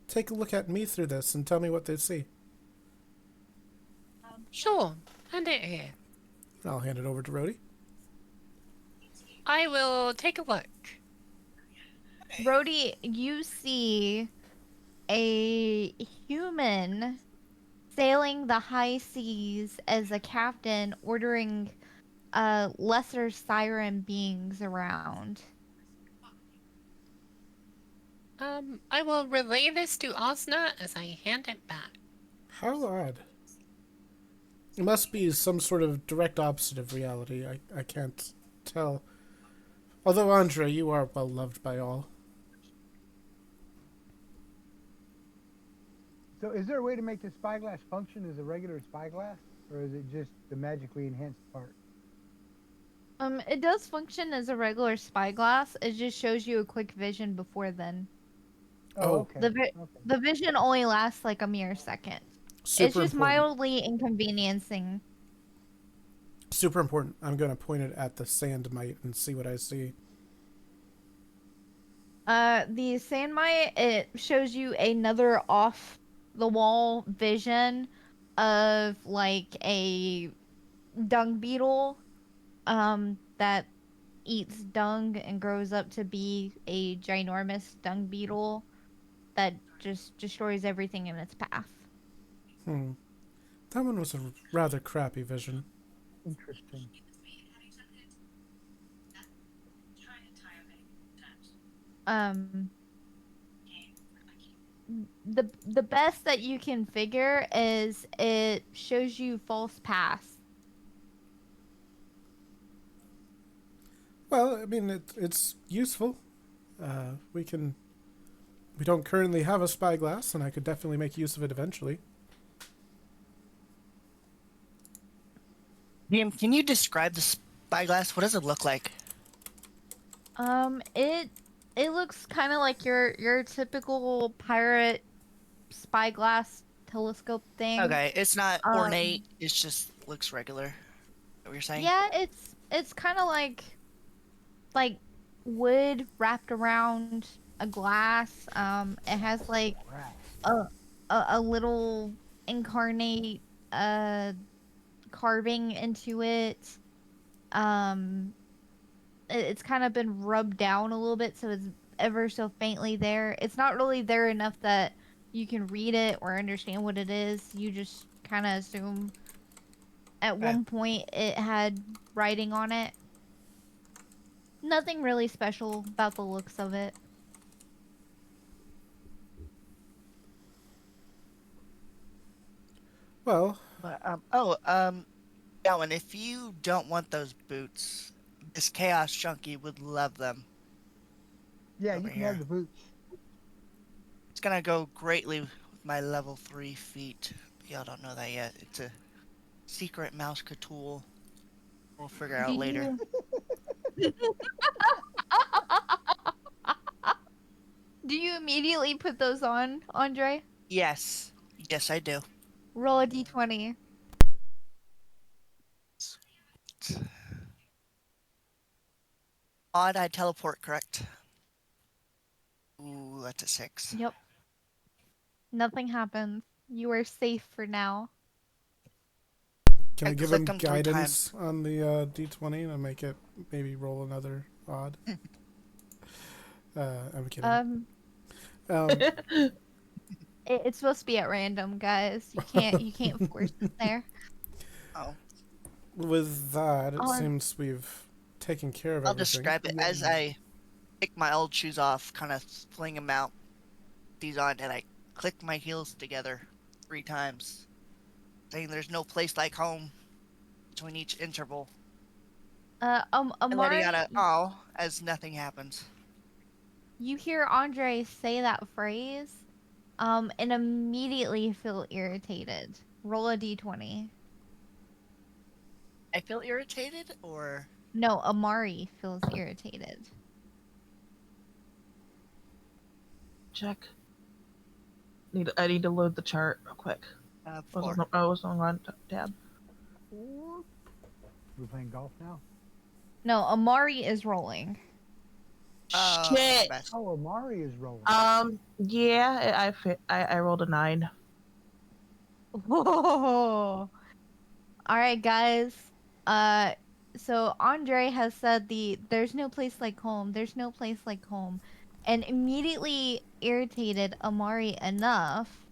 take a look at me through this and tell me what they see? Sure, hand it here. I'll hand it over to Rhody. I will take a look. Rhody, you see a human sailing the high seas as a captain, ordering lesser siren beings around. I will relay this to Asna as I hand it back. How odd. It must be some sort of direct opposite of reality. I can't tell. Although, Andre, you are well loved by all. So, is there a way to make the spyglass function as a regular spyglass, or is it just the magically enhanced part? It does function as a regular spyglass. It just shows you a quick vision before then. Oh, Oh, okay. The vi- Okay. the vision only lasts like a mere second. It's super just important. mildly inconveniencing. Super important. I'm going to point it at the Sandmite and see what I see. The Sandmite, it shows you another off the wall vision of like a dung beetle that eats dung and grows up to be a ginormous dung beetle that just destroys everything in its path. Hmm. That one was a rather crappy vision. Interesting. Um the best that you can figure is it shows you false paths. Well, I mean, it's useful. We can. We don't currently have a spyglass, and I could definitely make use of it eventually. DM, can you describe the spyglass? What does it look like? It looks kind of like your typical pirate spyglass telescope thing. Okay, it's not Um, ornate. It just looks regular. Is that what you're saying? yeah, it's kind of like wood wrapped around a glass. It has like Right. a a little incarnate uh carving into it. Um, it's kind of been rubbed down a little bit, so it's ever so faintly there. It's not really there enough that you can read it or understand what it is. You just kind of assume at Okay. one point it had writing on it. Nothing really special about the looks of it. Well, But that one. If you don't want those boots, this chaos junkie would love them Yeah, over you can have here. the boots. It's gonna go greatly with my level 3 feat. Y'all don't know that yet. It's a secret mouse tool. We'll figure Do out later. you do you immediately put those on, Andre? Yes. Yes, I do. Roll a d20. Odd, I teleport, correct? Ooh, that's a 6. Yep. Nothing happens. You are safe for now. can I I give click him them 3 times. guidance on the D20 and make it maybe roll another odd? I'm kidding. Um, It's supposed to be at random, guys. You can't force it there. Oh. with that, it On seems we've taken care of I'll everything. describe it as I take my old shoes off, kind of fling them out, these on, and I click my heels together 3 times, saying there's no place like home between each interval. And letting out Amari, a oh as nothing happens. you hear Andre say that phrase, and immediately feel irritated. Roll a d20. I feel irritated, or No, Amari feels irritated. check. I need to load the chart real quick. Four. I was on tab. We're playing golf now. No, Amari is rolling. My Shit. bad. Oh, Amari is rolling. Yeah, I rolled a 9. Whoa. All right, guys. Uh, so Andre has said there's no place like home. There's no place like home, and immediately irritated Amari enough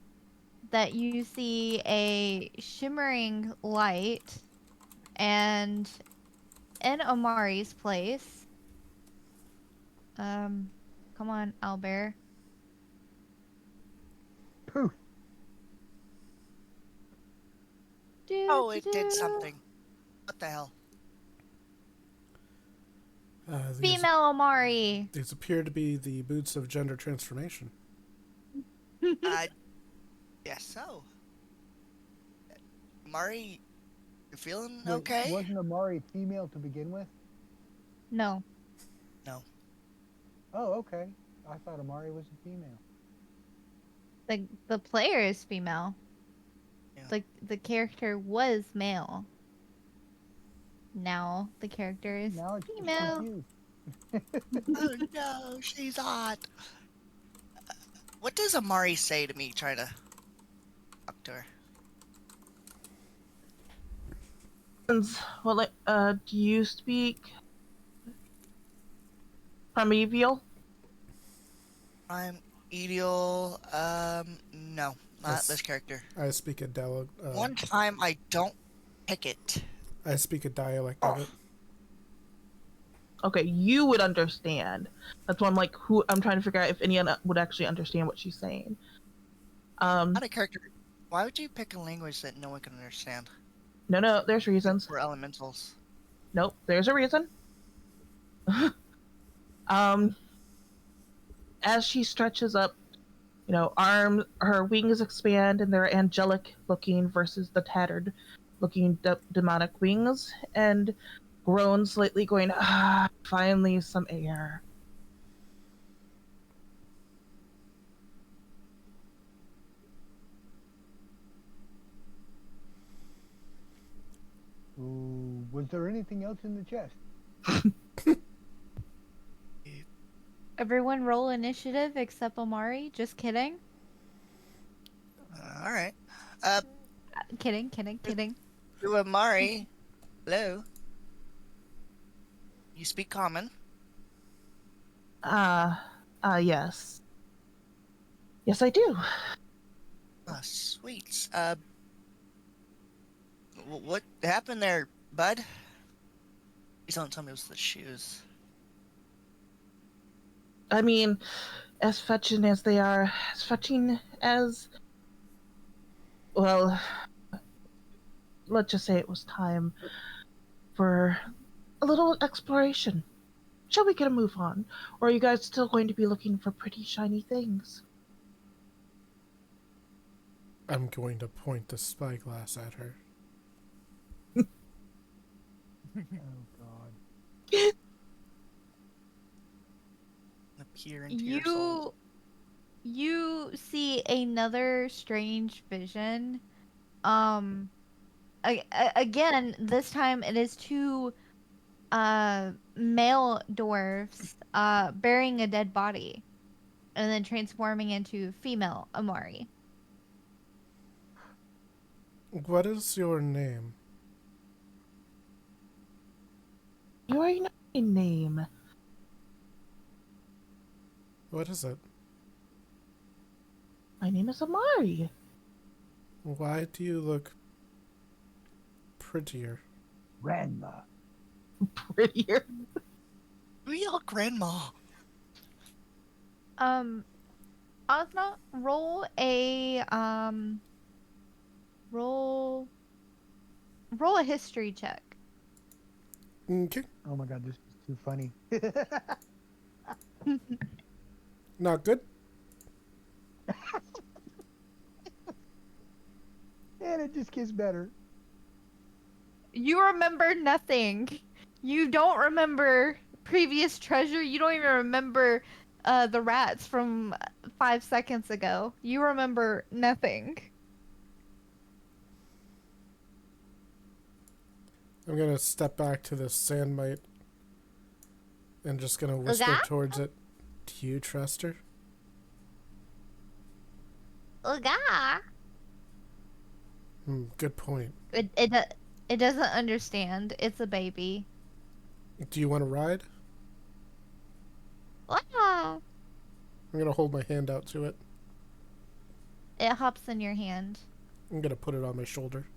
that you see a shimmering light, and in Amari's place. Come on, Albert. Poof. Oh, it did something. What the hell? Female Amari. These appear to be the boots of gender transformation. Yes, so. Mari, you feeling Wait, okay? Wasn't Amari female to begin with? No. No. Oh, okay. I thought Amari was a female. The player is female. Yeah. The character was male. Now the character is Now it's female. confused. Oh no, she's hot. What does Amari say to me trying to talk to her? Well, do you speak Primeval? I'm Ideal. No, not Yes. this character. I speak a dialect. One time I don't pick it. I speak a dialect of it. Okay, you would understand. That's why I'm like, I'm trying to figure out if anyone would actually understand what she's saying. Not a character. Why would you pick a language that no one can understand? No, there's reasons. We're elementals. Nope, there's a reason. As she stretches up, her wings expand and they're angelic looking versus the tattered looking demonic wings, and groans slightly, going, finally some air. Ooh, was there anything else in the chest? Everyone roll initiative except Amari. Just kidding. All right. Kidding. To Amari. Hello. You speak common? Yes. Yes, I do. Oh, sweet. What happened there, bud? Please don't tell me it was the shoes. I mean, as fetching as they are, as fetching as... Well, let's just say it was time for a little exploration. Shall we get a move on? Or are you guys still going to be looking for pretty shiny things? I'm going to point the spyglass at her. Oh God. Peer into your soul. You see another strange vision. Again, this time it is two male dwarves burying a dead body and then transforming into female Amari. What is your name? You already know my name. What is it? My name is Amari. Why do you look prettier? Grandma. Prettier. Real grandma. Asna, roll a roll a history check. Okay. Oh my God, this is too funny. Not good? And it just gets better. You remember nothing. You don't remember previous treasure. You don't even remember the rats from 5 seconds ago. You remember nothing. I'm gonna step back to the Sandmite and just gonna whisper Uga? towards it. Do you trust her? Uga. Good point. It doesn't understand. It's a baby. Do you want to ride? Ah. I'm gonna hold my hand out to it. It hops in your hand. I'm gonna put it on my shoulder.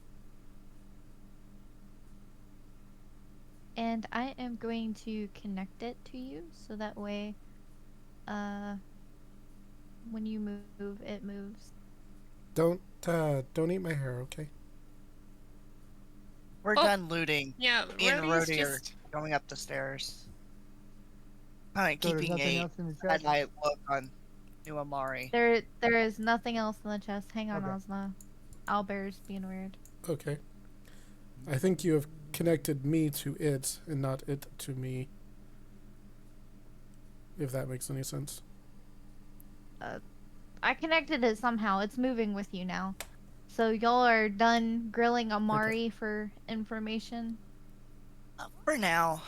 And I am going to connect it to you so that way when you move, it moves. Don't eat my hair, okay? We're done looting. Yeah, Me and Rhody's Rhody are just... going up the stairs. Kind of So there's keeping nothing a else in the chest? side-eye look on new Amari. There is nothing else in the chest. Hang on, Okay. Asna. Owlbear's being weird. Okay. I think you have connected me to it and not it to me. If that makes any sense. I connected it somehow. It's moving with you now. So y'all are done grilling Amari for information? For now.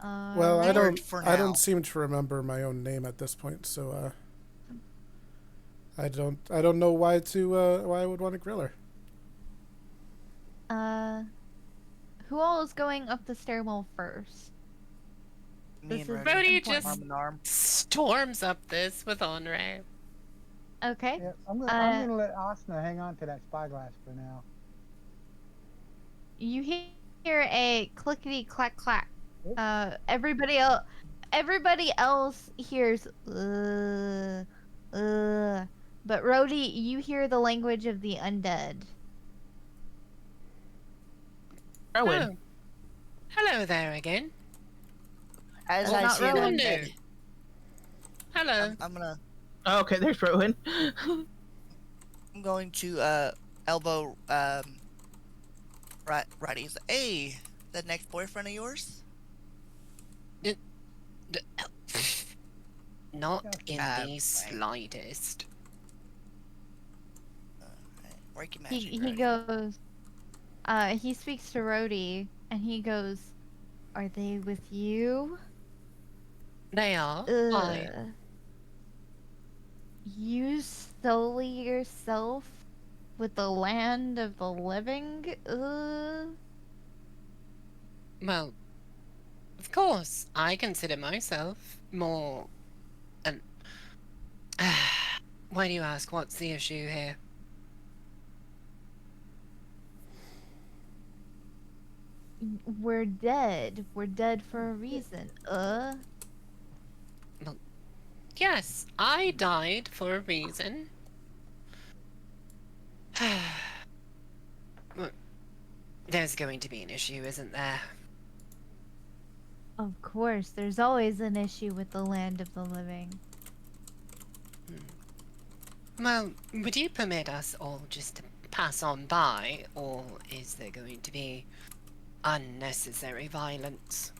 Well, I Word for I now. don't seem to remember my own name at this point, so I don't know why I would want to grill her. Who all is going up the stairwell first? Me This and is Rhody Rhody important. just arm in arm. storms up this with honor. Okay. Yeah, I'm gonna let Asna hang on to that spyglass for now. You hear a clickety clack clack. Everybody else hears but Rhody, you hear the language of the undead. Rowan. Oh. Hello there again. As Well, I not see an Rowan. undead, Hello. I'm gonna. Oh, okay, there's Rowan. I'm going to elbow Rhoddy's. Hey, the next boyfriend of yours? Not Yeah, in right. the slightest. Work your magic, He Rhody. goes he speaks to Rhody and he goes, "Are they with you?" They are. Why? You sully yourself with the land of the living? Well, of course, I consider myself more an. Why do you ask? What's the issue here? We're dead. We're dead for a reason. Yes, I died for a reason. Well, there's going to be an issue, isn't there? Of course, there's always an issue with the land of the living. Well, would you permit us all just to pass on by, or is there going to be unnecessary violence?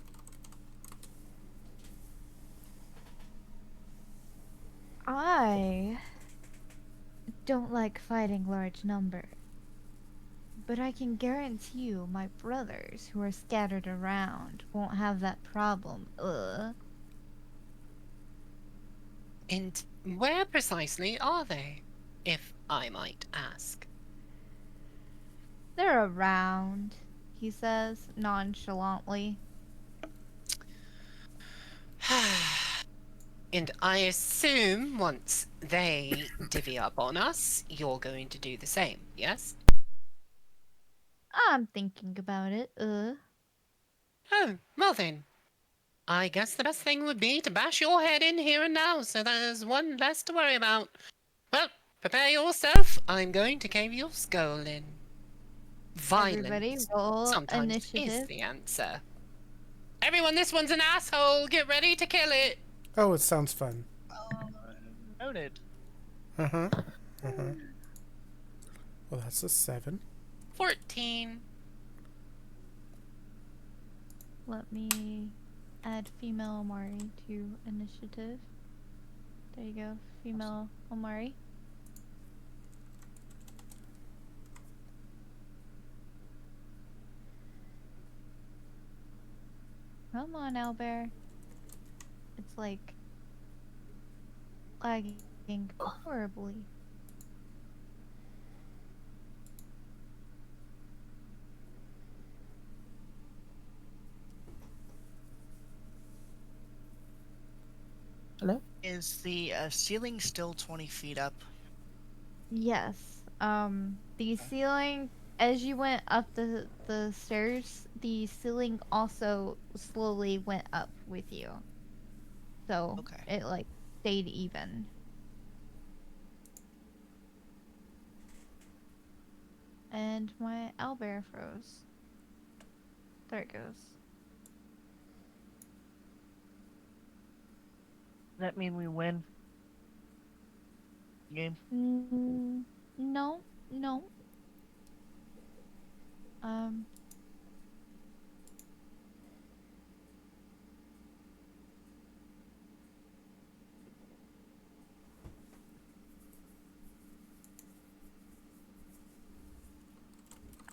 I don't like fighting large numbers, but I can guarantee you my brothers who are scattered around won't have that problem. And where precisely are they, if I might ask? They're around, he says nonchalantly. And I assume once they divvy up on us, you're going to do the same, yes? I'm thinking about it. Oh, well then. I guess the best thing would be to bash your head in here and now, so there's one less to worry about. Well, prepare yourself. I'm going to cave your skull in. Everybody Violence roll sometimes is initiative. the answer. Everyone, this one's an asshole. Get ready to kill it. Oh, it sounds fun. Noted. Well, that's a 7. 14. Let me add female Omari to initiative. There you go, female Omari. Come on, Owlbear. It's like lagging horribly. Hello? Is the ceiling still 20 feet up? Yes. The ceiling, as you went up the stairs, the ceiling also slowly went up with you. So Okay. it like stayed even. And my owlbear froze. There it goes. Does that mean we win? Game? No, no. Um,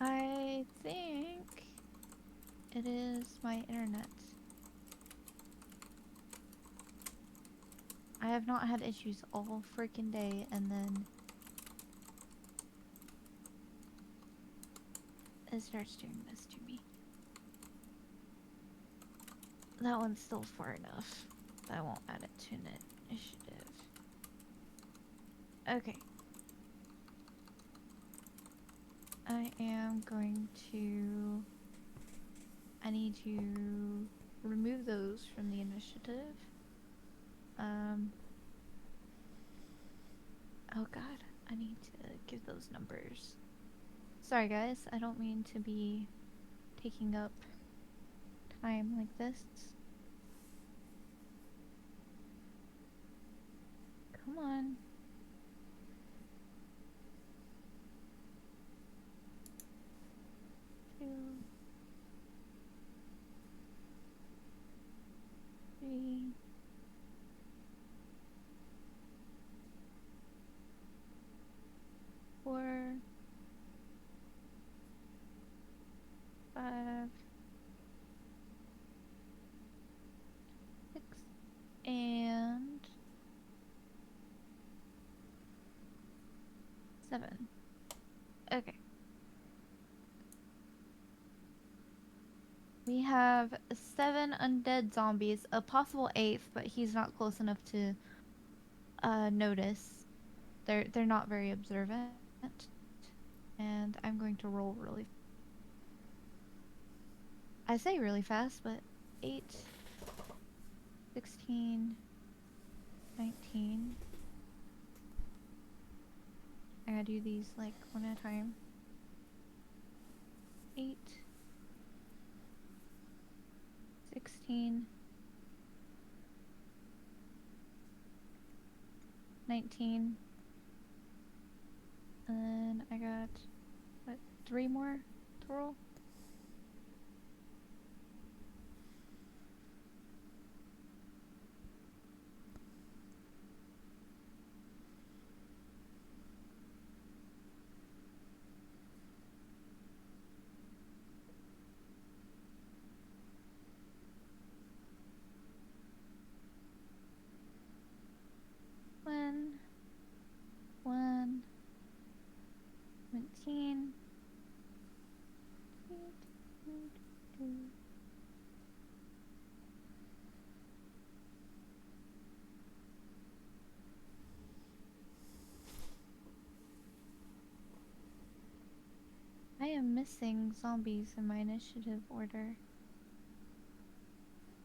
I think it is my internet. I have not had issues all freaking day, and then it starts doing this to me. That one's still far enough. I won't add it to initiative. Okay. I am going to... I need to remove those from the initiative. Oh god, I need to give those numbers. Sorry guys, I don't mean to be taking up time like this. Come on. Two, three, four, five, six, and 7. Okay. We have 7 undead zombies, a possible 8th, but he's not close enough to notice. They're not very observant. And I'm going to roll really. I say really fast, but 8, 16, 19. I gotta do these like one at a time. 8, 16, 19. And then I got, what, 3 more to roll? One, 17, 2. I am missing zombies in my initiative order.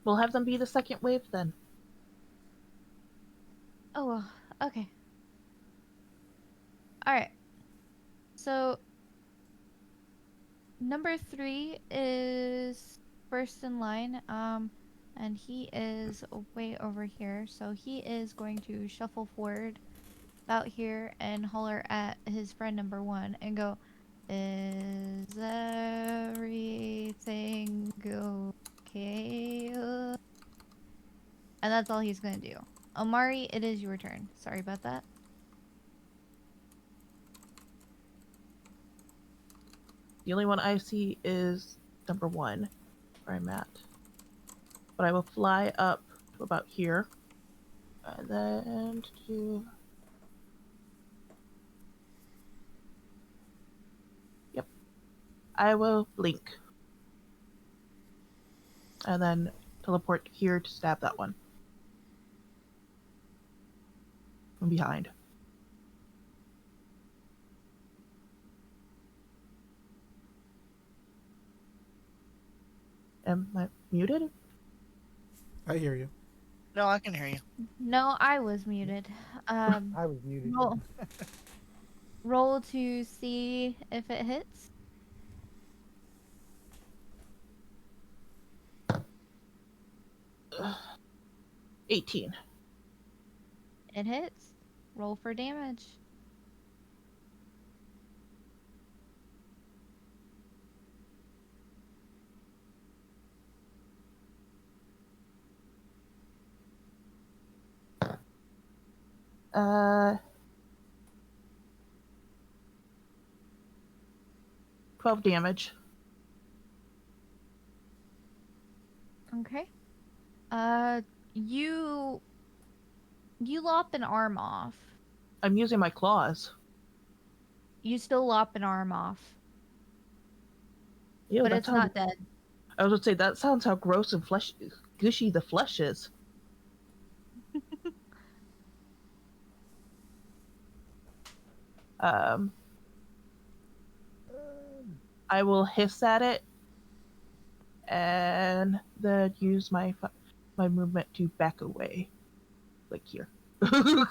We'll have them be the second wave then. Oh, well, okay. Alright. So, number 3 is first in line, and he is way over here, so he is going to shuffle forward about here and holler at his friend number 1 and go, "Is everything okay?" And that's all he's going to do. Omari, it is your turn. Sorry about that. The only one I see is number 1, where I'm at. But I will fly up to about here. And then do... Yep. I will blink. And then teleport here to stab that one. From behind. Am I muted? I hear you. No, I can hear you. No, I was muted. I was muted. Roll, roll to see if it hits. Ugh. 18. It hits. Roll for damage. Uh, 12 damage. Okay. You lop an arm off. I'm using my claws. You still lop an arm off, Ew, but that it's sounds... not dead. I was gonna say, that sounds how gross and gushy the flesh is. Um, I will hiss at it, and then use my movement to back away, like here, and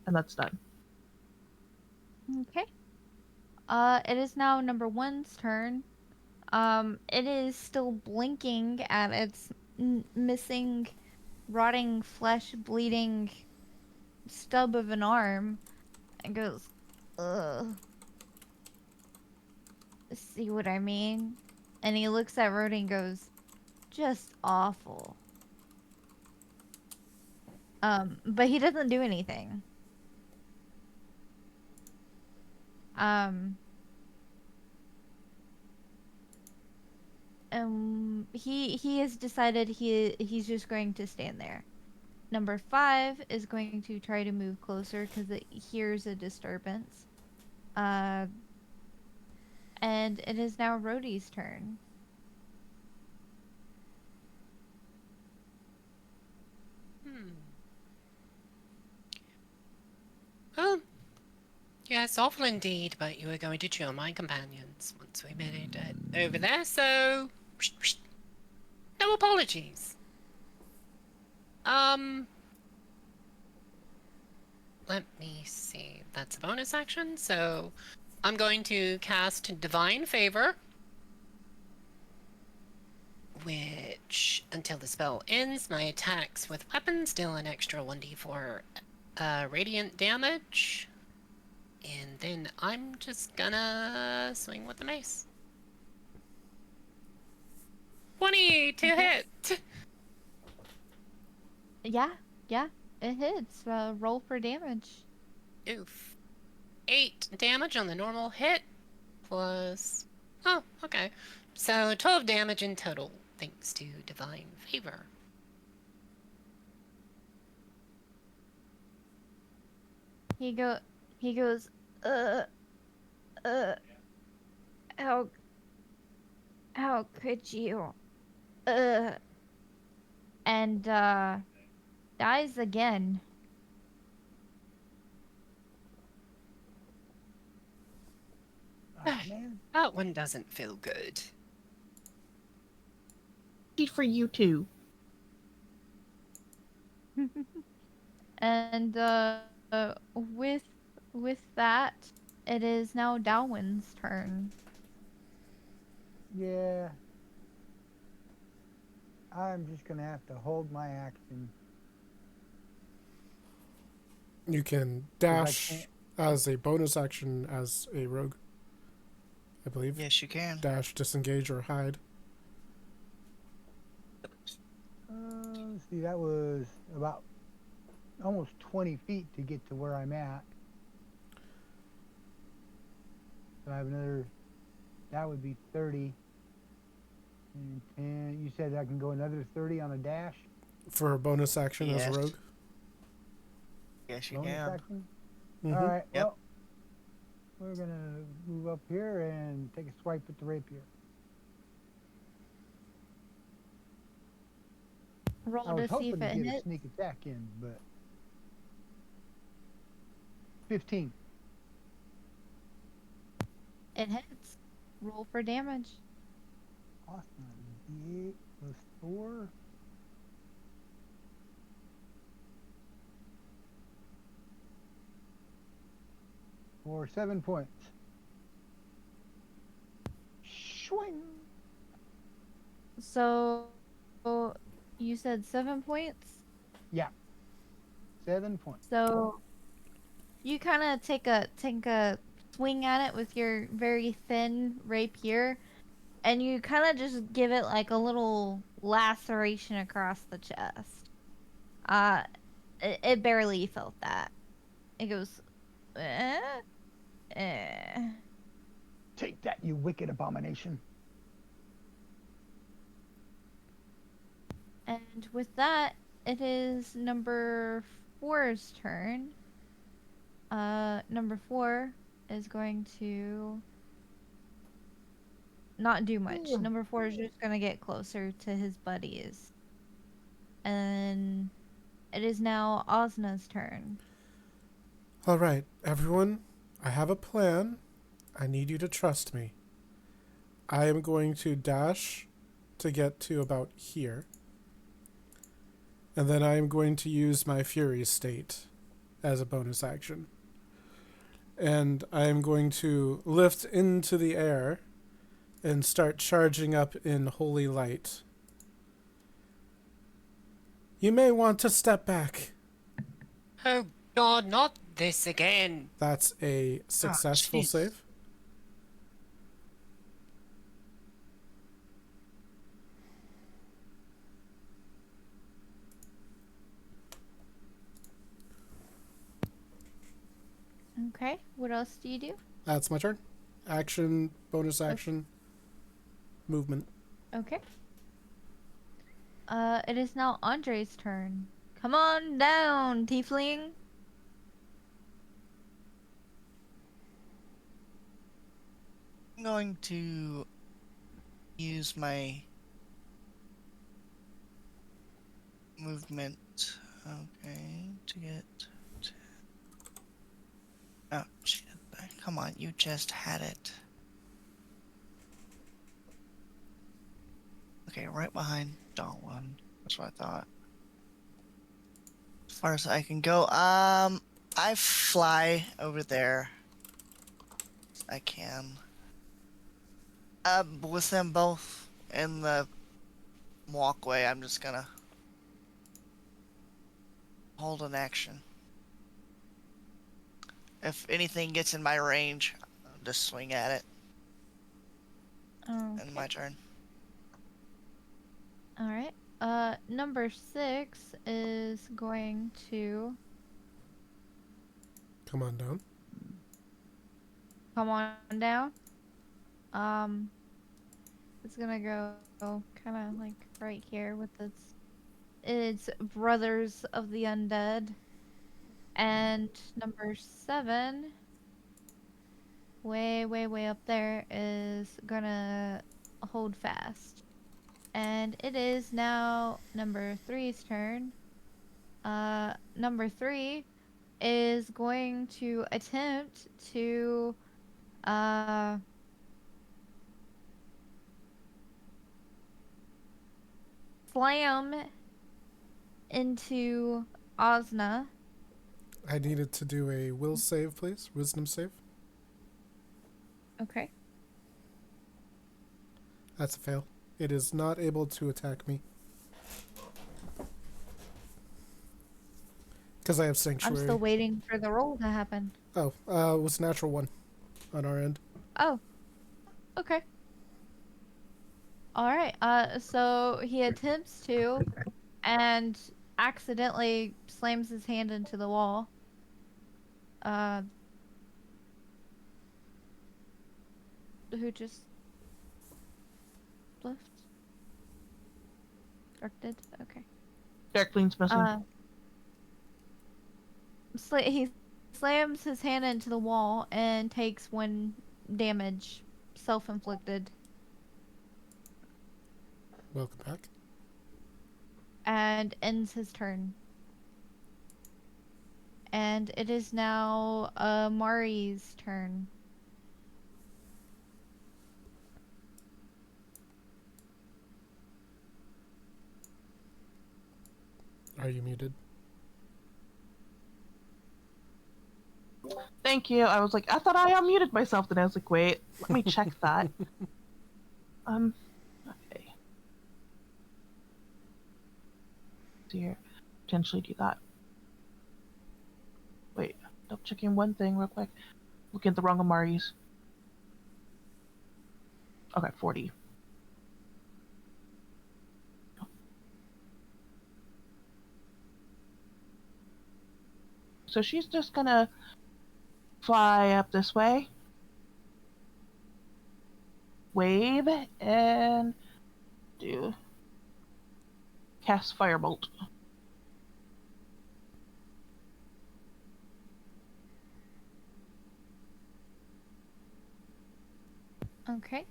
that's done. Okay. It is now number 1's turn. It is still blinking at its missing, rotting flesh, bleeding stub of an arm, and goes, ugh. See what I mean? And he looks at Rhody and goes, just awful. But he doesn't do anything. He has decided he's just going to stand there. Number 5 is going to try to move closer because it hears a disturbance. And it is now Rhody's turn. Oh, yes, awful indeed, but you were going to chill my companions once we made it over there, so... No apologies. Let me see. That's a bonus action, so... I'm going to cast Divine Favor, which, until the spell ends, my attacks with weapons deal an extra 1d4 radiant damage. And then I'm just gonna swing with the mace. 20 to hit! Yeah, it hits. Roll for damage. Oof. 8 damage on the normal hit, plus... Oh, okay. So 12 damage in total, thanks to Divine Favor. He goes, how could you, and, dies again. Oh, man. That one doesn't feel good. For you too. And, with that, it is now Dalwyn's turn. Yeah. I'm just gonna have to hold my action. You can 'cause I dash can't- as a bonus action as a rogue, I believe. Yes, you can. Dash, disengage, or hide. See, that was about almost 20 feet to get to where I'm at. So I have another, that would be 30. And 10. You said I can go another 30 on a dash? For a bonus action as a Yes. rogue. Yes, you Bonus can. action? Mm-hmm. All right, Yep. well, we're going to move up here and take a swipe at the rapier. Roll I was to see hoping if to it get a hits. sneak attack in, but 15. It hits. Roll for damage. Awesome. D8 plus 4. For 7 points. Swing. So you said 7 points. Yeah. 7 points. So you kind of take a swing at it with your very thin rapier, and you kind of just give it like a little laceration across the chest. Uh, it barely felt that. It goes, eh, eh. Take that, you wicked abomination. And with that, it is number 4's turn. Number 4 is going to not do much. Number 4 is just gonna get closer to his buddies. And it is now Osna's turn. All right, everyone. I have a plan. I need you to trust me. I am going to dash to get to about here. And then I am going to use my Fury State as a bonus action. And I am going to lift into the air and start charging up in Holy Light. You may want to step back. Oh God, not this again. That's a successful jeez. save. Okay, what else do you do? That's my turn. Action, bonus action, movement. Okay. It is now Andre's turn. Come on down, tiefling. I'm going to use my movement. Okay, to get. Oh shit! Come on, you just had it. Okay, right behind Dalwin. That's what I thought. As far as I can go, I fly over there. I can. With them both in the walkway, I'm just gonna hold an action. If anything gets in my range, I'll just swing at it. Oh. And my turn. All right. Number 6 is going to Come on down. come on down. It's gonna go kind of like right here with its brothers of the undead. And number 7, way up there, is gonna hold fast. And it is now number 3's turn. Number 3 is going to attempt to slam into Osna. I needed to do a will save, please. Wisdom save. Okay. That's a fail. It is not able to attack me. Because I have I'm Sanctuary. still waiting for the roll to happen. Oh, it was a natural 1 on our end. Oh. Okay. Alright, so he attempts to, and accidentally slams his hand into the wall. Uh, who just left? Dark did? Okay. Darkling's missing. He slams his hand into the wall and takes 1 damage, self-inflicted, Welcome back. and ends his turn. And it is now Mari's turn. Are you muted? Thank you. I was like, I thought I unmuted myself. Then I was like, wait, let me check that. Okay. See here. Potentially do that. Wait, double checking one thing real quick. Looking at the wrong Amaris. Okay, 40. So she's just gonna fly up this way, wave, and do cast Firebolt. Okay.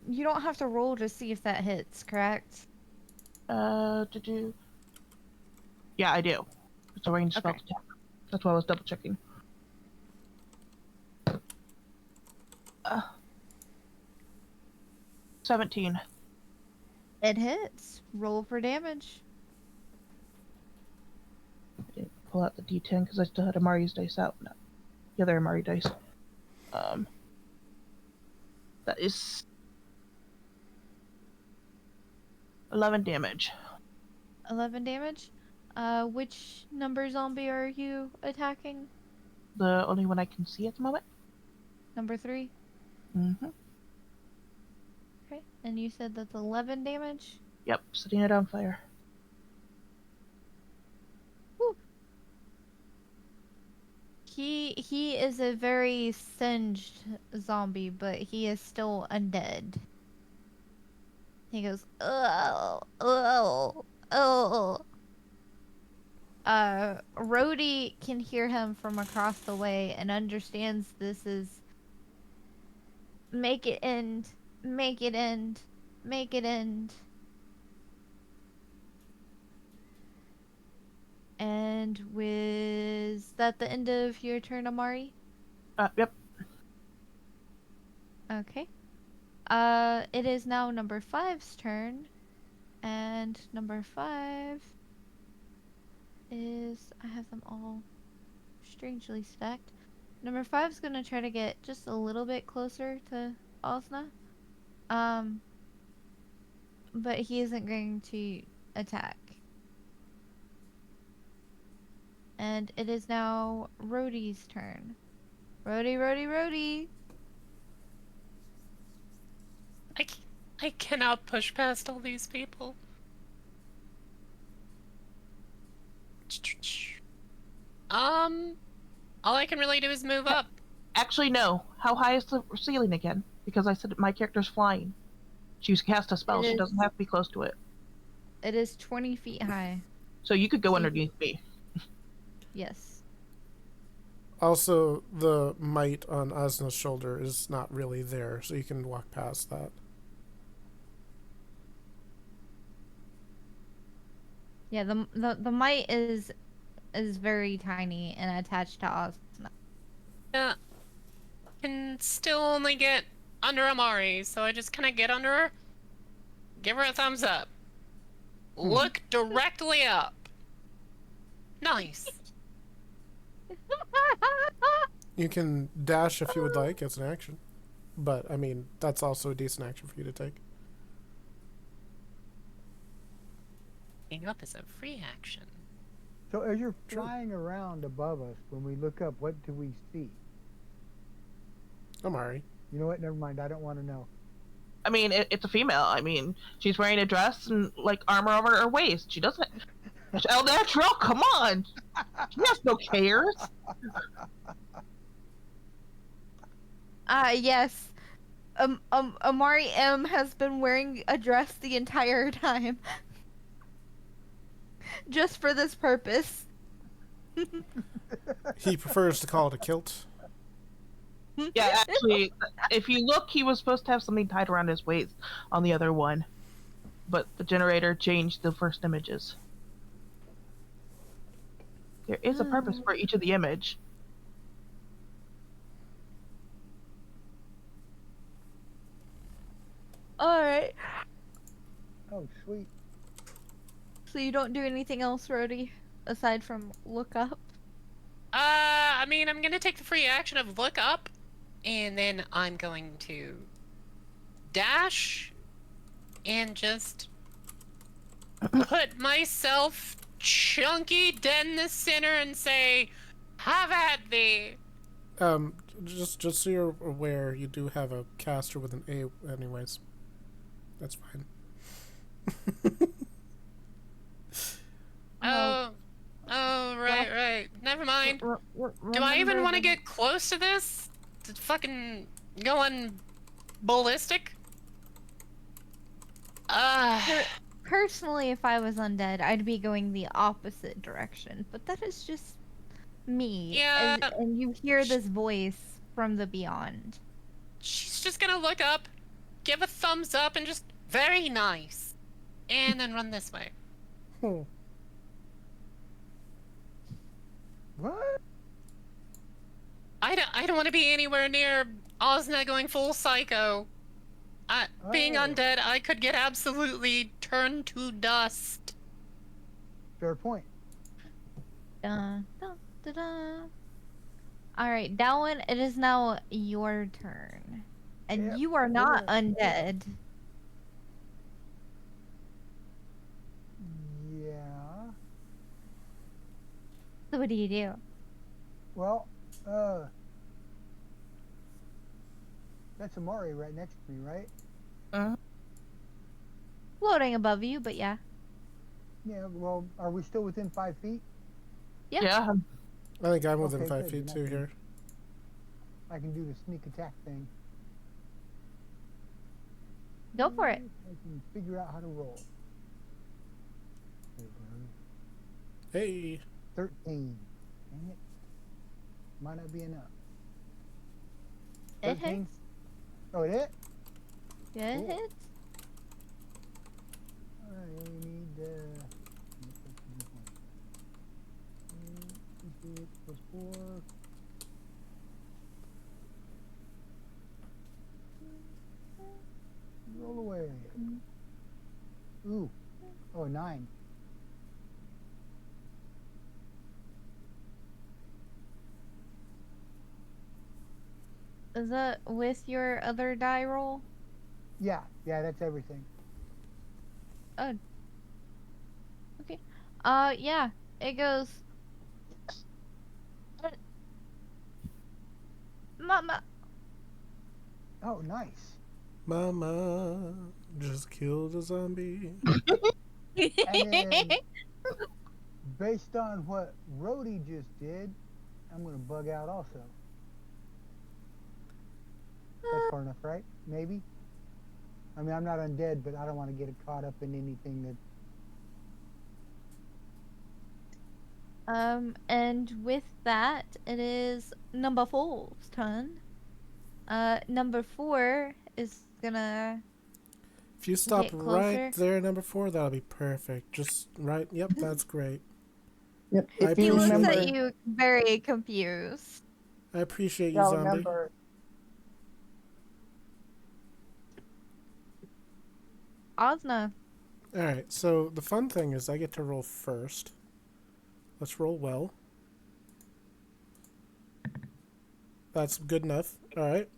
You don't have to roll to see if that hits, correct? Yeah, I do. It's a ranged spell Okay. attack. That's why I was double checking. 17. It hits. Roll for damage. I didn't pull out the D10 because I still had Amari's dice out. No, the other Amari dice. That is 11 damage. 11 damage. Which number zombie are you attacking? The only one I can see at the moment. Number 3? Mm-hmm. Okay. And you said that's 11 damage? Yep, setting it on fire. Woo. He is a very singed zombie, but he is still undead. He goes, oh, oh, oh. Rhody can hear him from across the way and understands this is make it end, make it end, make it end. And was that the end of your turn, Amari? Yep. Okay. It is now number 5's turn. And number 5 is... I have them all strangely stacked. Number 5's gonna try to get just a little bit closer to Asna. But he isn't going to attack. And it is now Rhody's turn. Rhody, Rhody, Rhody! I cannot push past all these people. All I can really do is move up. Actually, no. How high is the ceiling again? Because I said my character's flying. She's cast a spell. She doesn't have to be close to it. It is 20 feet high. So you could go underneath me. Yes. Also, the mite on Asna's shoulder is not really there, so you can walk past that. Yeah, the mite is very tiny and attached to Asna. Yeah. Can still only get under Amari, so I just kind of get under her, give her a thumbs up, look directly up. Nice. You can dash if you would like as an action. But, I mean, that's also a decent action for you to take. Looking up is a free action. So as you're flying around above us, when we look up, what do we see? Amari. You know what? Never mind. I don't want to know. I mean, it's a female. I mean, she's wearing a dress and like armor over her waist. She doesn't. El Natural, come on. She has no cares. Yes. Amari M has been wearing a dress the entire time. Just for this purpose. He prefers to call it a kilt. Yeah, actually, if you look, he was supposed to have something tied around his waist on the other one, but the generator changed the first images. There is a purpose for each of the image. Alright. Oh, sweet. So you don't do anything else, Rhody, aside from look up? I mean, I'm gonna take the free action of look up, and then I'm going to dash and just put myself chunky dead in the center and say, "Have at thee." Just so you're aware, you do have a caster with an A, anyways. That's fine. Oh, right. Never mind. Do I even want to get close to this? To fucking going ballistic? Personally, if I was undead, I'd be going the opposite direction. But that is just me. Yeah. And you hear this voice from the beyond. She's just gonna look up, give a thumbs up, and just, very nice. And then run this way. What? I don't want to be anywhere near Asna going full psycho. Being undead, I could get absolutely turned to dust. Fair point. Dun, dun, dun, dun. Alright, Dallin, it is now your turn. And Yep, you are not yeah. undead. Yeah. So what do you do? Well, that's Amari right next to me, right? Floating above you, but yeah. Yeah, well, are we still within 5 feet? Yeah. I think I'm within Okay, 5 good, feet then too here. I can do the sneak attack thing. Go for it. I can figure out how to roll. There we go. Hey! 13. Dang it. Might not be enough. It 13? hits. Oh, it hit? It Cool. hits. Alright, we need, plus 4. Roll away. Ooh. Oh, 9. Is that with your other die roll? Yeah, that's everything. Oh. Okay. Yeah. It goes. Mama. Oh, nice. Mama just killed a zombie. And then, based on what Rhody just did, I'm going to bug out also. That's far enough, right? Maybe? I mean, I'm not undead, but I don't want to get caught up in anything that... And with that, it is number 4's turn. Number 4 is gonna... If you stop Get closer. right there, number 4, that'll be perfect. Just right. Yep, that's great. Yep. I If He you looks remember, at you very confused. I appreciate you, y'all zombie. remember, Asna. Alright, so the fun thing is I get to roll first. Let's roll well. That's good enough. Alright.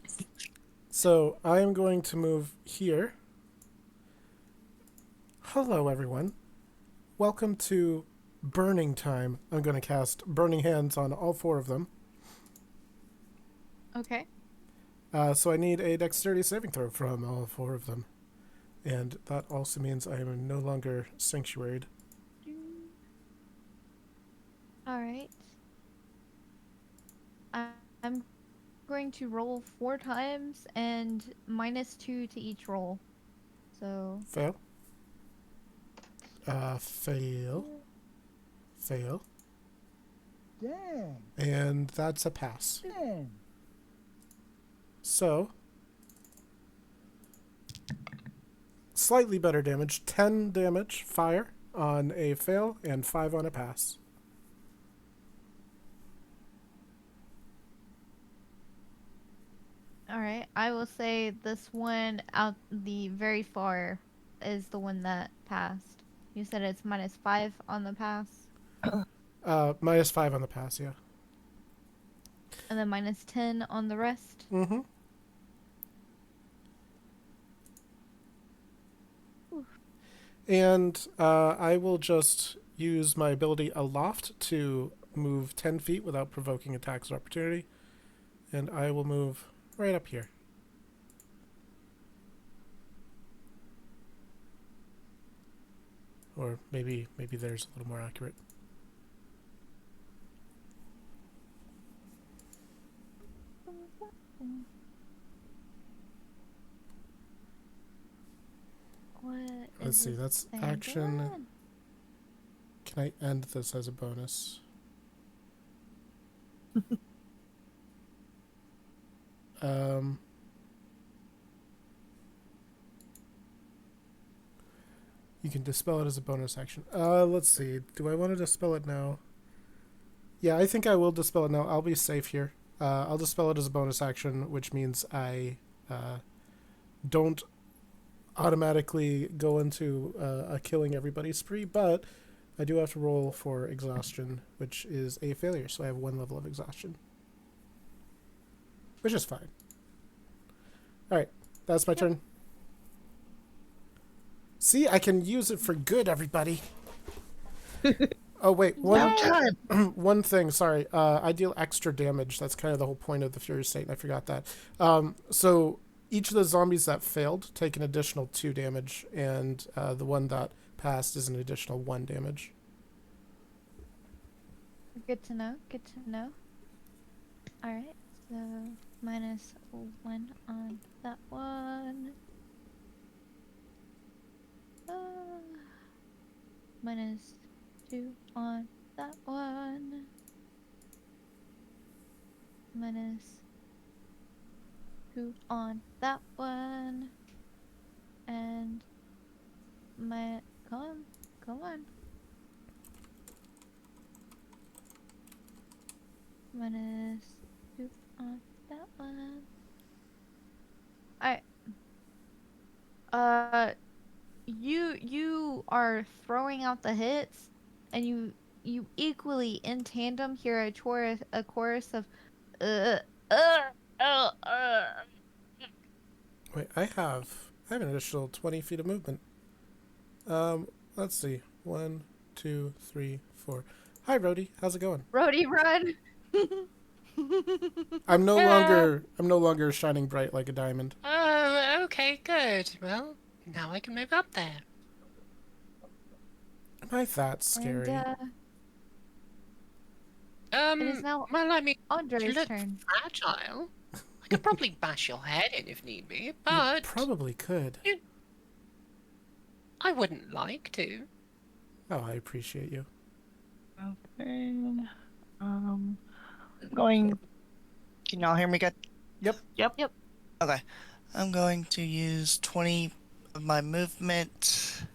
So I am going to move here. Hello, everyone. Welcome to Burning Time. I'm going to cast Burning Hands on all 4 of them. Okay. So I need a dexterity saving throw from all 4 of them. And that also means I am no longer sanctuaried. All right. I'm going to roll 4 times and -2 to each roll. So Fail. Fail. Fail. Dang. And that's a pass. Dang. So, slightly better damage. 10 damage, fire, on a fail, and 5 on a pass. all right, I will say this one out the very far is the one that passed. You said it's -5 on the pass, -5 on the pass, yeah. and then -10 on the rest. Mm-hmm. And I will just use my ability Aloft to move 10 feet without provoking attacks of opportunity. And I will move right up here. Or maybe there's a little more accurate. What Let's is see, this that's thing action. doing? Can I end this as a bonus? You can dispel it as a bonus action. Let's see. Do I want to dispel it now? Yeah, I think I will dispel it now. I'll be safe here. I'll dispel it as a bonus action, which means I don't automatically go into a killing everybody spree, but I do have to roll for exhaustion, which is a failure, so I have 1 level of exhaustion. Which is fine. Alright, that's my turn. See, I can use it for good, everybody. Oh, wait. One thing, sorry. I deal extra damage. That's kind of the whole point of the Fury State, and I forgot that. So each of the zombies that failed take an additional 2 damage, and the one that passed is an additional 1 damage. Good to know. Good to know. All right, so -1 on that one. -2 on that one. -2 on that one. And come on. -2 on that one. Alright. You are throwing out the hits, and you equally in tandem hear a chorus of uh uh uh uh. Wait, I have an additional 20 feet of movement. Let's see. 1, 2, 3, 4. Hi, Rhody. How's it going? Rhody, run! I'm no longer shining bright like a diamond. Oh, okay, good. Well, now I can move up there. Am I that scary? And, it is now well, I mean, you Andre's look turn. fragile. I could probably bash your head in if need be, You but probably could. I wouldn't like to. Oh, I appreciate you. Okay. I'm going. Can y'all hear me good? Yep. Okay. I'm going to use 20 of my movement.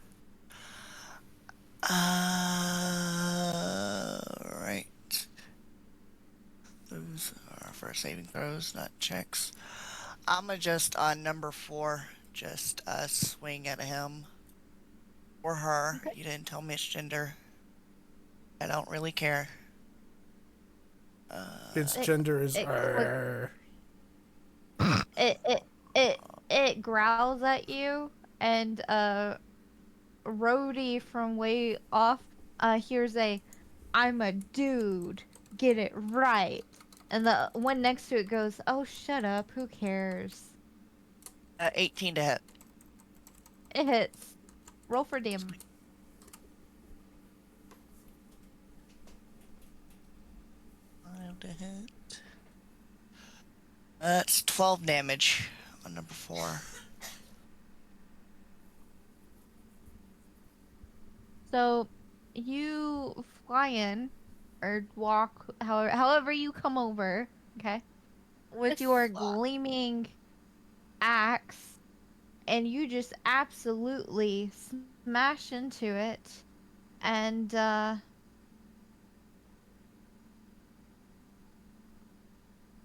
Right. Those are for saving throws, not checks. I'm gonna just on number 4, just swing at him or her. Okay. You didn't tell me its gender. I don't really care. Its gender is. It growls at you, and Rhody from way off hears a "I'm a dude, get it right," And the one next to it goes, "Oh, shut up. Who cares?" 18 to hit. It hits. Roll for damage. Sweet. Five to hit. That's 12 damage on number 4. So you fly in or walk, however you come over, okay, with your gleaming axe, and you just absolutely smash into it, and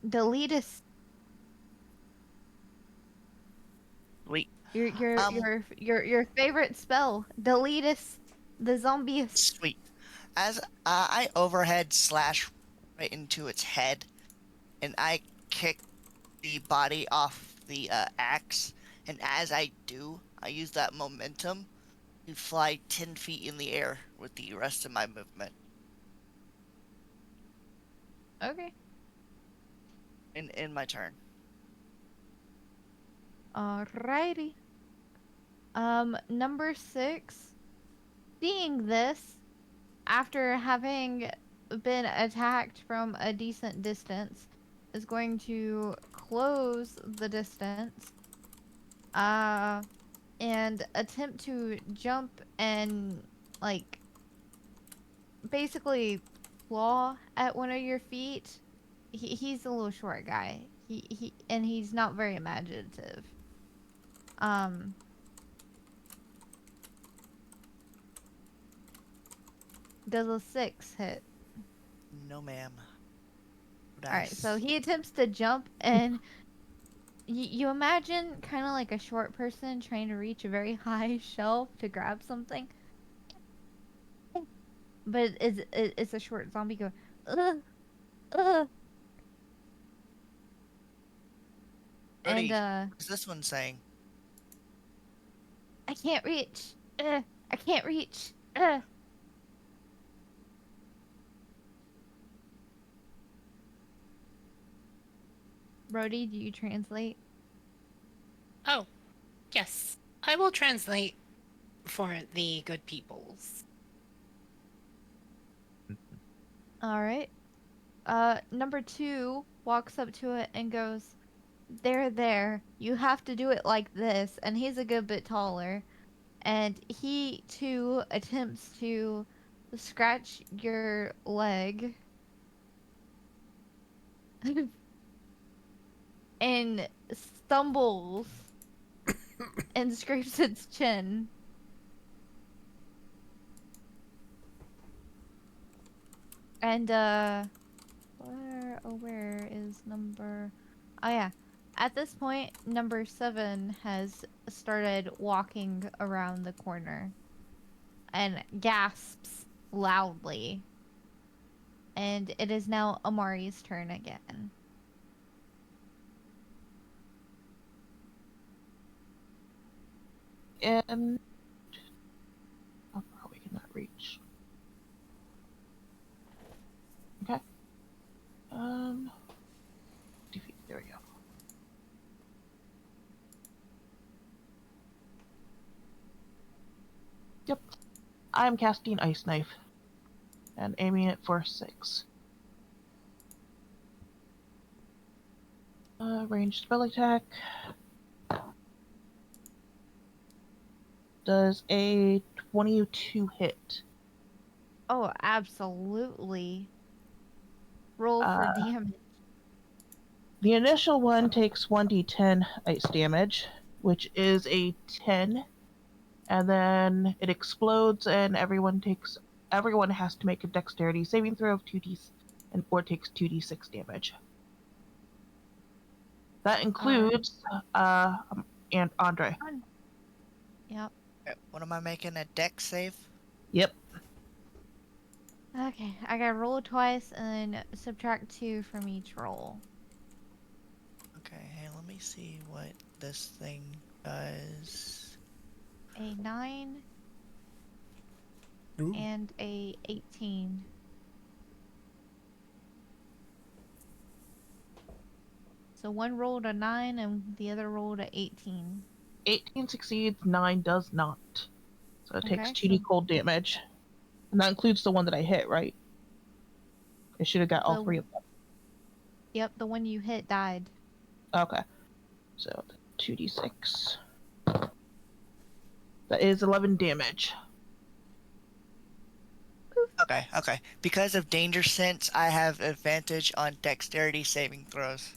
delete Sweet. your your Um, your your favorite spell, delete the zombies. Sweet. As I overhead slash right into its head, and I kick the body off the axe, and as I do, I use that momentum to fly 10 feet in the air with the rest of my movement Okay. in my turn. Alrighty. Number 6. Seeing this, after having been attacked from a decent distance, is going to close the distance, uh, and attempt to jump and, like, basically claw at one of your feet. He's a little short guy. And he's not very imaginative. Um, does a 6 hit? No, ma'am. Alright, so Dice. he attempts to jump, and you imagine kind of like a short person trying to reach a very high shelf to grab something, but it's a short zombie going, ugh, ugh, and Rhody, what's this one saying? I can't reach, I can't reach, uh. Rhody, do you translate? Oh, yes. I will translate for the good peoples. All right. Number 2 walks up to it and goes, there. You have to do it like this. And he's a good bit taller. And he too attempts to scratch your leg and stumbles and scrapes its chin. And where is number, oh yeah, at this point number 7 has started walking around the corner and gasps loudly, and it is now Amari's turn again. And how far away can that reach? Okay. Defeat. There we go. Yep. I'm casting Ice Knife and aiming it for 6. Ranged spell attack. Does a 22 hit? Oh, absolutely. Roll for damage. The initial one takes 1d10 ice damage, which is a 10, and then it explodes, and everyone has to make a dexterity saving throw of 2d or takes 2d6 damage. That includes and Andre. Yep. What am I making? A dex save? Yep. Okay, I gotta roll twice and then subtract 2 from each roll. Okay, hey, let me see what this thing does. A 9 Ooh. and a 18. So one rolled a 9 and the other rolled a 18. 18 succeeds, 9 does not. So it takes Okay, 2d so cold damage. And that includes the one that I hit, right? I should have got all the 3 of them. yep, the one you hit died. Okay. So 2d6. That is 11 damage. Okay. Because of danger sense, I have advantage on dexterity saving throws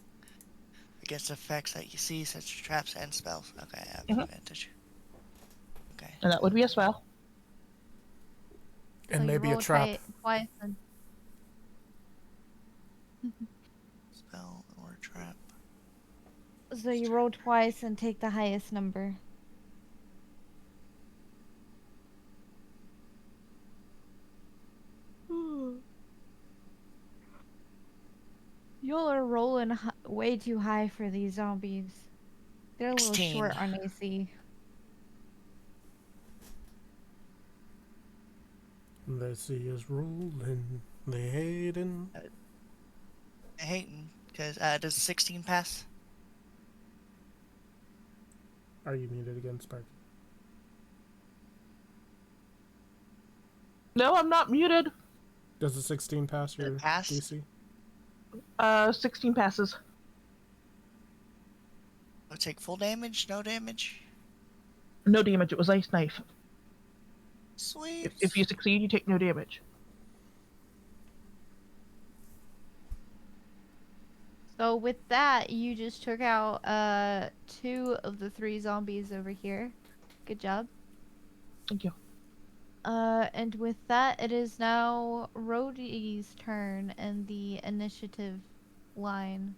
against effects that you see, such as traps and spells. Okay, I have Mhm. advantage. Okay. And that would be a spell. So And you maybe a roll trap. twice and Spell or trap. so you roll twice and take the highest number. Y'all are rolling way too high for these zombies. They're a little 16. short on AC. The sea is rolling, they hating. I hating because does 16 pass? Are you muted again, Sparky? No, I'm not muted. Does the 16 pass Does it your pass? DC? 16 passes. I'll take full damage, no damage. No damage. It was ice knife. Sweet. If you succeed, you take no damage. So with that, you just took out 2 of the 3 zombies over here. Good job. Thank you. And with that, it is now Rhody's turn in the initiative line.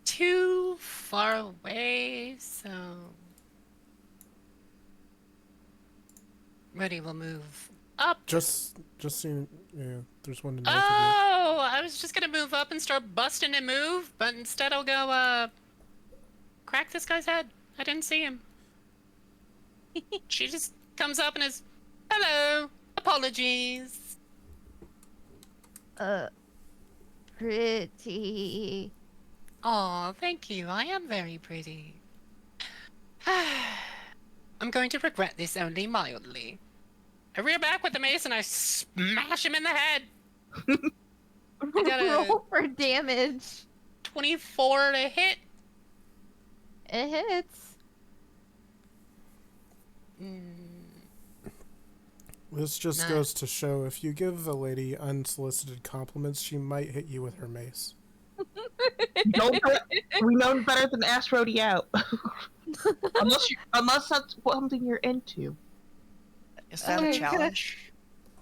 Too far away, so Rhody will move up. Just so yeah, there's one to north Oh, I was just gonna move up and start busting and move, but instead I'll go crack this guy's head. I didn't see him. She just comes up and is, hello, apologies. Pretty. Oh, thank you. I am very pretty. I'm going to regret this only mildly. I rear back with the mace and I smash him in the head. I got a Roll for damage. 24 to hit. It hits. This just Nah. goes to show if you give a lady unsolicited compliments, she might hit you with her mace. We know better than ask Rhody out. unless that's something you're into. Is that a challenge?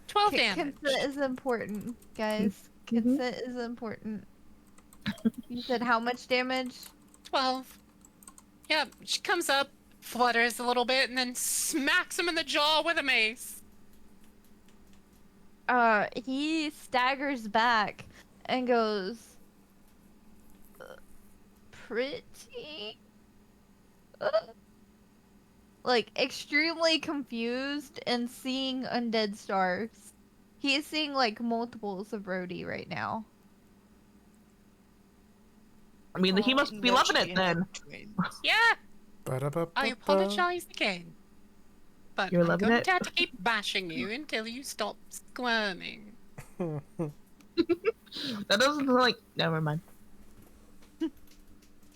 12 damage. Consent is important, guys. Consent is important. You said how much damage? 12. Yep, she comes up, flutters a little bit, and then smacks him in the jaw with a mace. He staggers back and goes, pretty? Like, extremely confused and seeing undead stars. He is seeing, like, multiples of Rhody right now. I mean, he must be loving it then. Yeah, Ba-da-ba-ba-ba. I apologize again. But You're I'm loving going it? to have to keep bashing you until you stop squirming. That doesn't sound like. Never mind.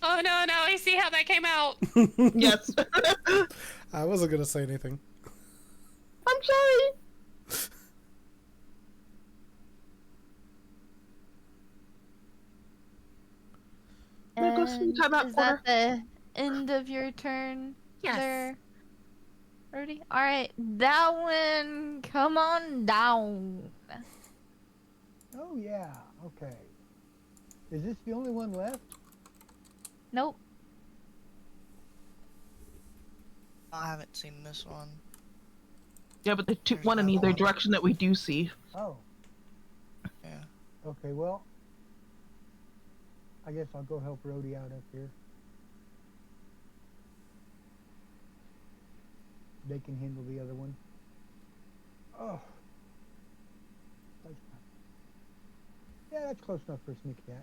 Oh no, I see how that came out. Yes. I wasn't gonna say anything. I'm sorry. There goes some And time out is corner. that the end of your turn Yes. there, Rhody? Alright, that one, come on down. Oh yeah. Okay. Is this the only one left? Nope. I haven't seen this one. Yeah, but the There's one in another either one. direction that we do see. Oh. Yeah. Okay. Well, I guess I'll go help Rhody out up here. They can handle the other one. Oh. Yeah, That's close enough for a sneak attack.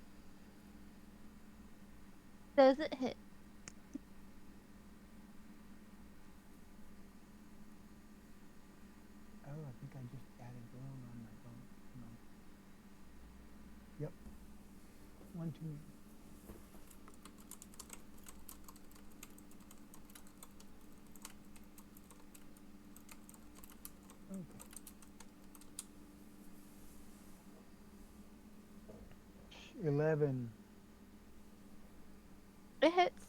Does it hit? Oh, I think I just added grown on my bone. No. Yep. One too many. Okay. 11. It hits.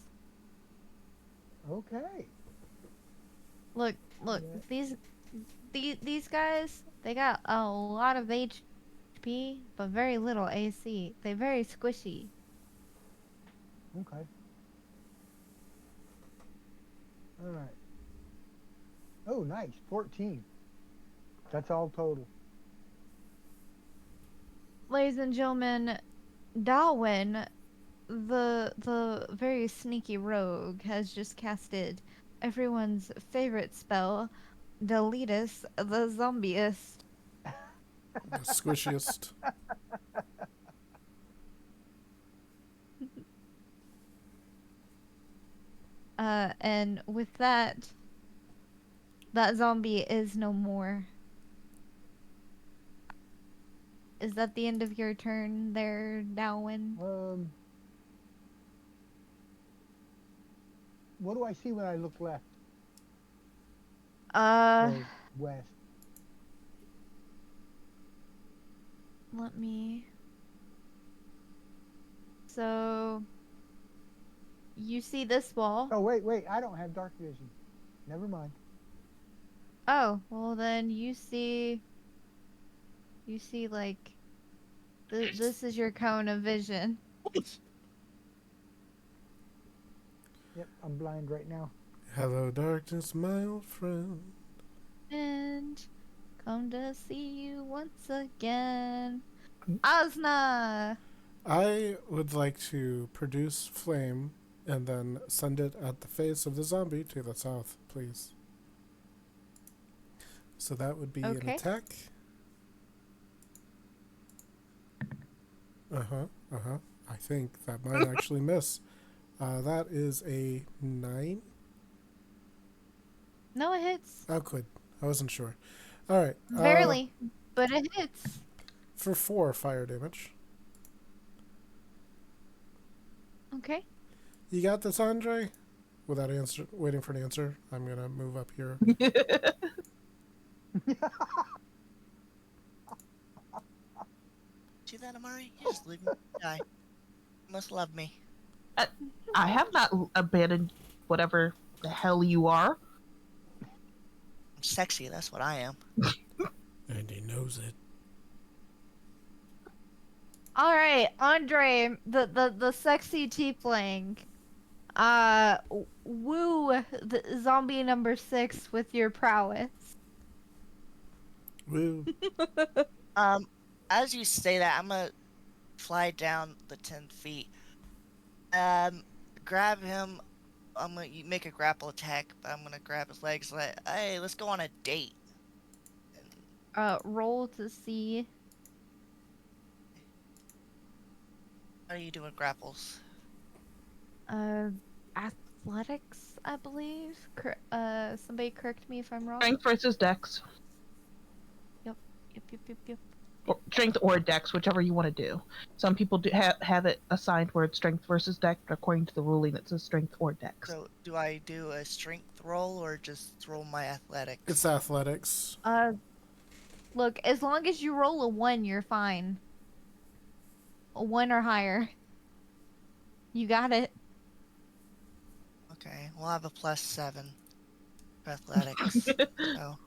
Okay. Look, look. Yeah. These guys, they got a lot of HP, but very little AC. They're very squishy. Okay. All right. Oh, nice. 14. That's all total. Ladies and gentlemen, Darwin, the very sneaky rogue, has just casted everyone's favorite spell, Deletus the Zombieist. The squishiest. And with that, that zombie is no more. Is that the end of your turn there, Darwin? What do I see when I look left Uh, or west? let me. So, you see this wall? Oh, wait. I don't have dark vision. Never mind. Oh, well then you see like this is your cone of vision. Yep, I'm blind right now. Hello, darkness, my old friend. And come to see you once again. Asna! I would like to produce flame and then send it at the face of the zombie to the south, please. So that would be an Okay. attack. I think that might actually miss. That is a 9. No, it hits. Oh, good. I wasn't sure. All right. Barely, but it hits. For 4 fire damage. Okay. You got this, Andre? Without waiting for an answer, I'm gonna move up here. See that, Amari? You just leave me to die. You must love me. I have not abandoned whatever the hell you are. I'm sexy, that's what I am. And he knows it. All right, Andre, the sexy tiefling. Woo the zombie number 6 with your prowess. Woo. As you say that, I'm gonna fly down the 10 feet. Grab him. I'm gonna make a grapple attack, but I'm gonna grab his legs. Like, hey, let's go on a date. Roll to see. How are you doing grapples? Athletics, I believe. Somebody correct me if I'm wrong. Strength versus dex. Yep. Or strength or dex, whichever you want to do. Some people do have it assigned where it's strength versus dex, but according to the ruling, it says strength or dex. So, do I do a strength roll or just roll my athletics? It's athletics. Look, as long as you roll a 1, you're fine. A 1 or higher. You got it. Okay, we'll have a +7 for athletics. So,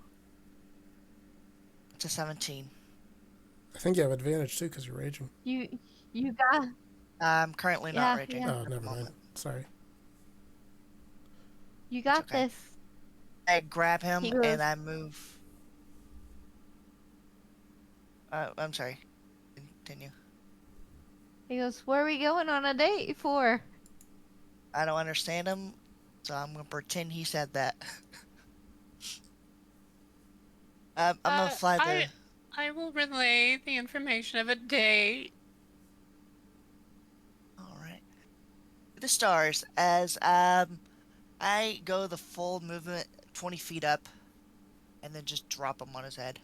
it's a 17. I think you have advantage too because you're raging. You got. I'm currently Yeah, not raging yeah. Oh, at the never mind. moment. Sorry. You got okay. this. I grab him He goes- and I move. I'm sorry. Continue. He goes, "Where are we going on a date for?" I don't understand him, so I'm gonna pretend he said that. I'm gonna fly the. I will relay the information of a date. the stars as I go the full movement 20 feet up and then just drop him on his head.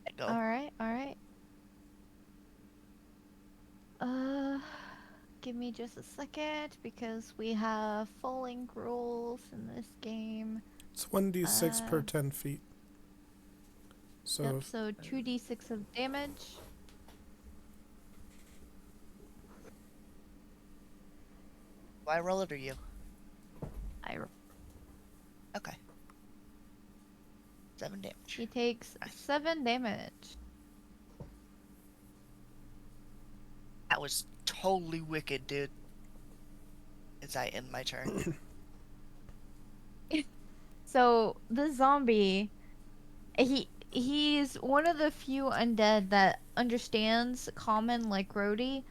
Let go. All right, all right. Uh, give me just a second because we have falling rules in this game. It's 1d6 per Uh, 10 feet. So, Yep, so 2d6 of damage. Do I roll it or you? I Okay. 7 damage. He takes 7 damage. That was totally wicked, dude. As I end my turn. So the zombie, he's one of the few undead that understands common like Rhody,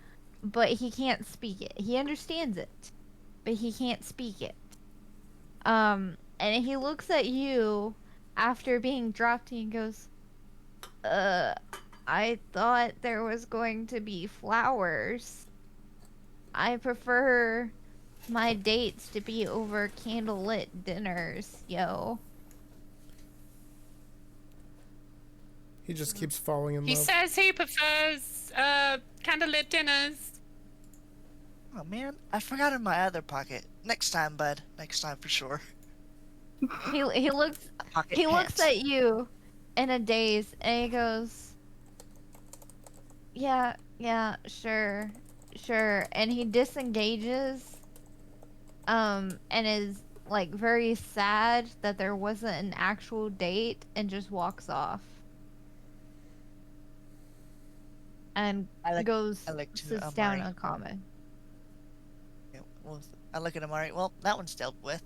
but he can't speak it. He understands it, but he can't speak it. And he looks at you after being dropped and he goes, I thought there was going to be flowers. I prefer my dates to be over candlelit dinners, yo. he just keeps falling in He love. says he prefers candlelit dinners. Oh man, I forgot in my other pocket. Next time, bud. Next time for sure. He looks Pocket he looks pants. at you in a daze and he goes, yeah, sure, and he disengages and is like very sad that there wasn't an actual date and just walks off and goes I like to, sits down Mari. on common. Yeah, well, I look at him, alright. Well, that one's dealt with.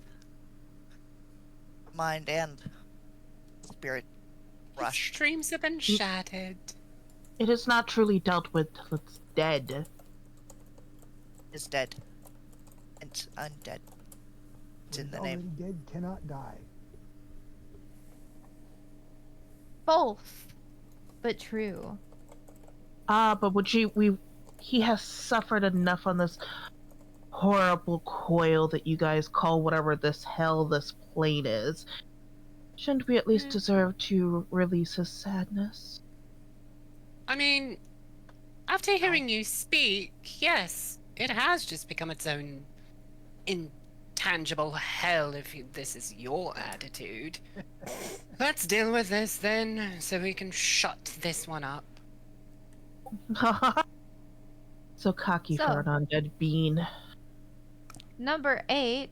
Mind and spirit His rushed. dreams have been shattered. It is not truly dealt with till it's dead. Is dead. It's undead. It's What in is the name. already dead cannot die. Both, but true. But he has suffered enough on this horrible coil that you guys call whatever this plane is. Shouldn't we at least deserve to release his sadness? I mean, after hearing you speak, yes, it has just become its own intangible hell if this is your attitude. Let's deal with this then, so we can shut this one up. So cocky So- for an undead bean. Number 8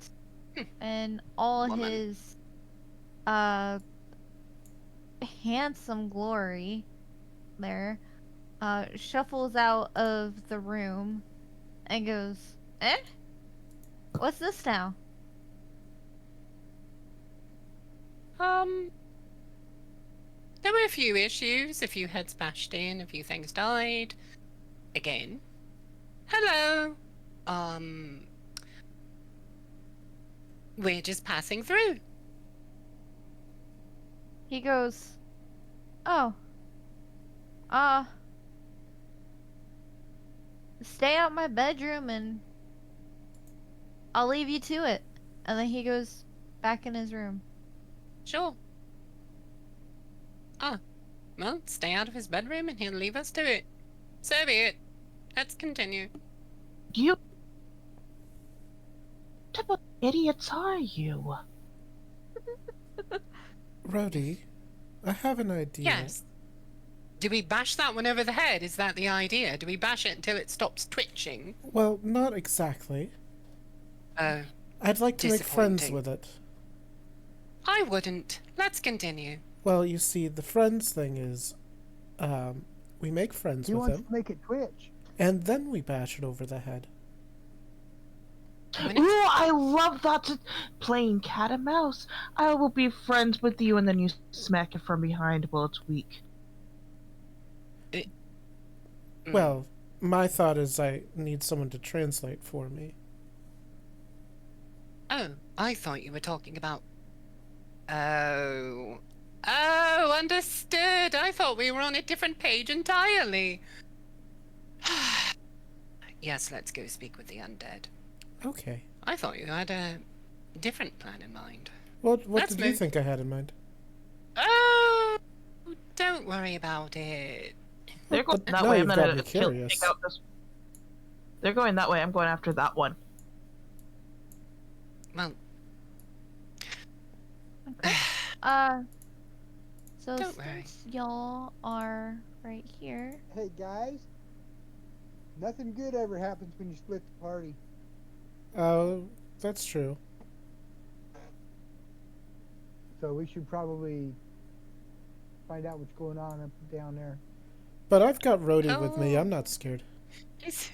and all Woman. his handsome glory there shuffles out of the room and goes, what's this now? There were a few issues, a few heads bashed in, a few things died. Again. Hello. We're just passing through. He goes, oh, stay out my bedroom and I'll leave you to it. And then he goes back in his room. Sure. Well, stay out of his bedroom and he'll leave us to it. So be it. Let's continue. You... What type of idiots are you? Rhody, I have an idea. Yes. Do we bash that one over the head? Is that the idea? Do we bash it until it stops twitching? Well, not exactly. Oh, I'd like to make friends Disappointing. with it. I wouldn't. Let's continue. Well, you see, the friends thing is, we make friends He with wants him, to make it twitch. and then we bash it over the head. When Ooh, it's- I love that! Playing cat and mouse. I will be friends with you and then you smack it from behind while it's weak. Well, my thought is I need someone to translate for me. Oh, I thought you were talking about... Oh, understood. I thought we were on a different page entirely. Yes, let's go speak with the undead. Okay. I thought you had a different plan in mind. What Let's did you move. think I had in mind? Oh, don't worry about it. They're going But that now way. I'm you've got gonna me take curious. out this. They're going that way. I'm going after that one. Well, Uh, so Don't worry. since y'all are right here, Hey guys, nothing good ever happens when you split the party. Oh, that's true. So we should probably find out what's going on up down there. But I've got Rhody with me. Oh. I'm not scared. is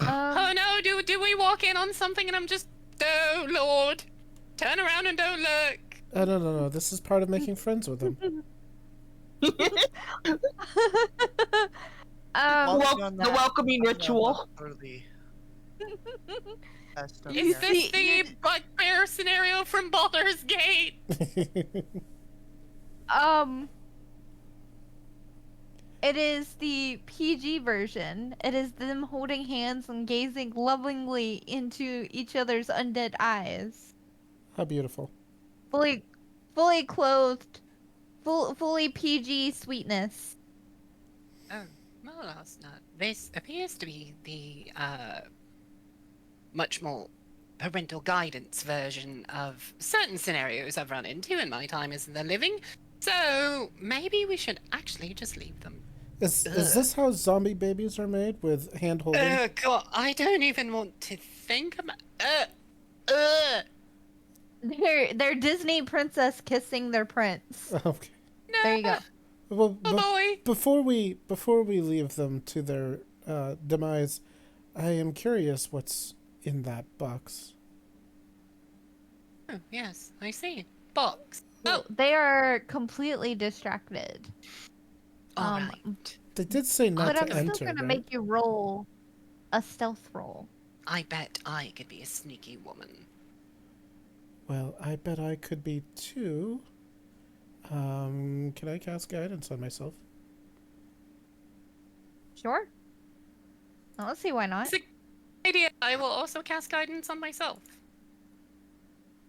um, oh no, do we walk in on something and I'm just, oh Lord, turn around and don't look. No. This is part of making friends with them. Walking on the that- welcoming on that ritual. Totally. Best of You Is here. this see- the bugbear scenario from Baldur's Gate? it is the PG version. It is them holding hands and gazing lovingly into each other's undead eyes. How beautiful. Fully clothed, fully PG sweetness. Oh, well, that's not. This appears to be the much more parental guidance version of certain scenarios I've run into in my time as the living. So maybe we should actually just leave them. Is this how zombie babies are made, with hand holding? Oh God, I don't even want to think about. They're Disney princess kissing their prince. Okay. No. There you go. Well, Oh boy. before we leave them to their demise, I am curious what's in that box. Oh yes, I see. Box. Well, they are completely distracted. All Um, right. They did say not But to I'm still enter, gonna right? make you roll a stealth roll. I bet I could be a sneaky woman. Well, I bet I could be too. Can I cast guidance on myself? Sure. Well, let's see why not. It's a good idea. I will also cast guidance on myself.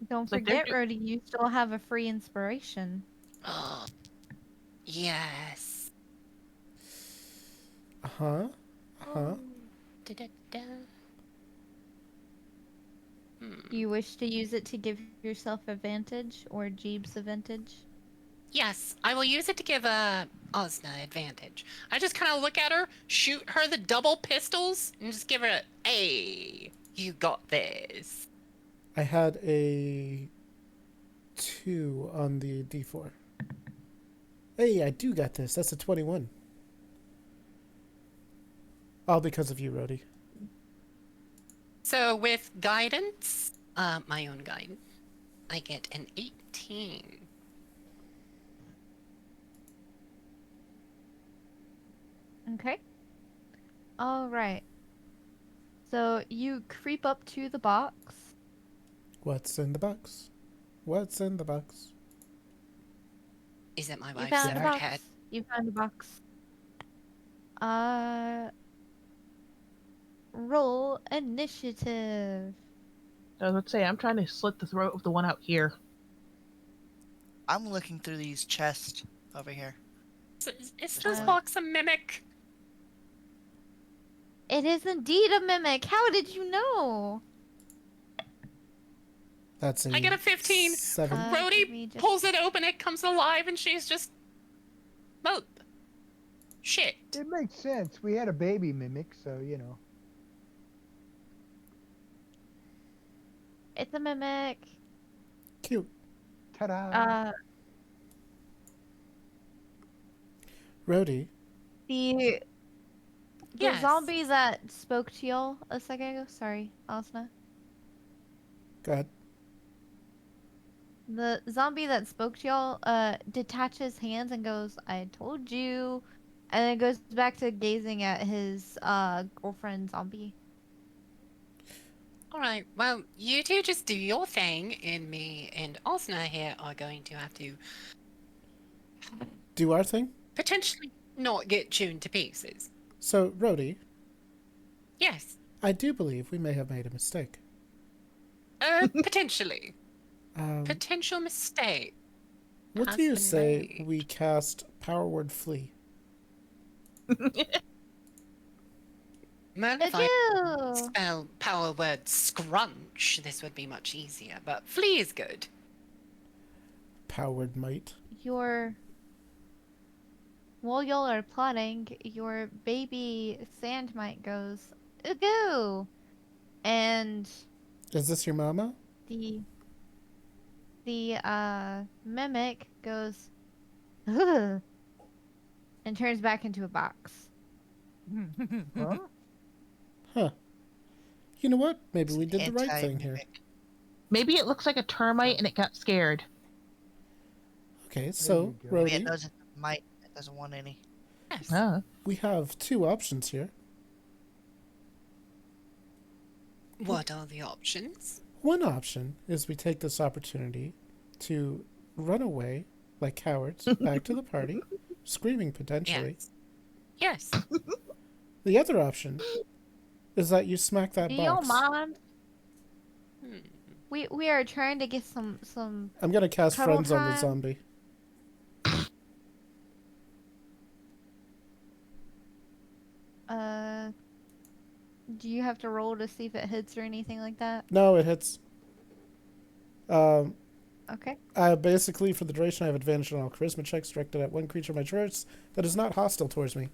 Don't Like, they're forget, Rhody, you still have a free inspiration. Oh, yes. Uh-huh. Uh-huh. Da-da-da. Do you wish to use it to give yourself advantage or Jeebs advantage? Yes, I will use it to give Asna advantage. I just kind of look at her, shoot her the double pistols, and just give her a, hey, you got this. I had a 2 on the D4. Hey, I do got this. That's a 21. All because of you, Rhody. So with guidance, my own guidance, I get an 18. Okay. All right. So you creep up to the box. What's in the box? What's in the box? Is it my You wife's found the severed box. head? You found the box. Roll initiative. I would say I'm trying to slit the throat of the one out here. I'm looking through these chests over here. Is this Uh, box a mimic? It is indeed a mimic. How did you know? That's a I get a 15. 7. Give me Rhody just- pulls it open, it comes alive, and she's just... Well, shit. It makes sense. We had a baby mimic, so you know. It's a mimic. Cute. Ta-da! Rhody, The Yes. zombie that spoke to y'all a second ago. Sorry, Asna. go ahead. The zombie that spoke to y'all detaches hands and goes, "I told you," and then goes back to gazing at his girlfriend zombie. Alright, well, you two just do your thing, and me and Asna here are going to have to Do our thing. potentially not get tuned to pieces. So, Rhody, Yes. I do believe we may have made a mistake. Potentially. Um, Potential mistake. what has do you been say made. we cast Power Word Flee? Well, if I Achoo! spell power word scrunch, this would be much easier, but flee is good. Power Word Might. While y'all are plotting, your baby Sandmite goes, "Ooh!" And Is this your mama? the mimic goes, "Ugh," and turns back into a box. Huh? Huh. You know what? Maybe we did the right thing here. Anti-mimic. Maybe it looks like a termite and it got scared. Okay, so, you go. Maybe Rhody, it doesn't might. It doesn't want any. Yes. Ah. we have two options here. What are the options? One option is we take this opportunity to run away like cowards back to the party, screaming potentially. Yes. Yes. The other option is that you smack that Do y'all box. mind? Hmm. We are trying to get some I'm gonna cast Cuddle Friends on the time. zombie. Do you have to roll to see if it hits or anything like that? No, it hits. Okay. Basically, for the duration, I have advantage on all charisma checks directed at one creature of my choice that is not hostile towards me.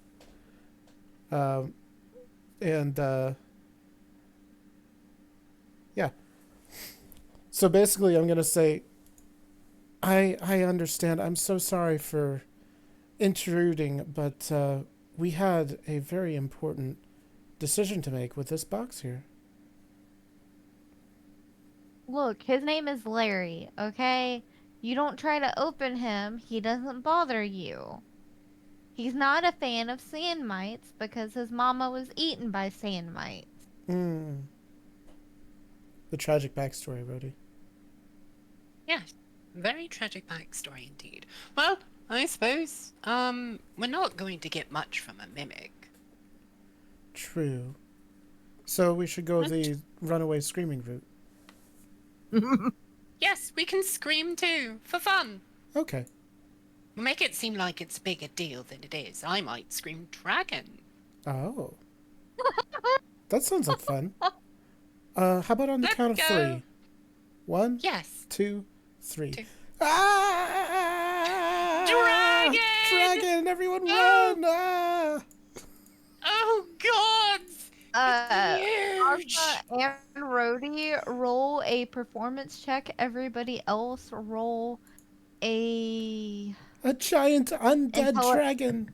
Yeah. So basically, I'm gonna say, I understand. I'm so sorry for intruding, but we had a very important decision to make with this box here. Look, his name is Larry, okay? You don't try to open him, he doesn't bother you. He's not a fan of Sandmites because his mama was eaten by Sandmites. Hmm. The tragic backstory, Rhody. Yes. Very tragic backstory indeed. Well, I suppose, we're not going to get much from a mimic. True. So we should go the runaway screaming route. Yes, we can scream too, for fun. Okay. We'll make it seem like it's a bigger deal than it is. I might scream dragon. Oh. That sounds like fun. How about on the Let's count of go. 3? 1, Yes. 2, 3. 2. Ah! Dragon! Dragon! Everyone No! run! Ah! Oh, gods! Huge! Asna and Rhody, roll a performance check. Everybody else roll a A giant undead dragon!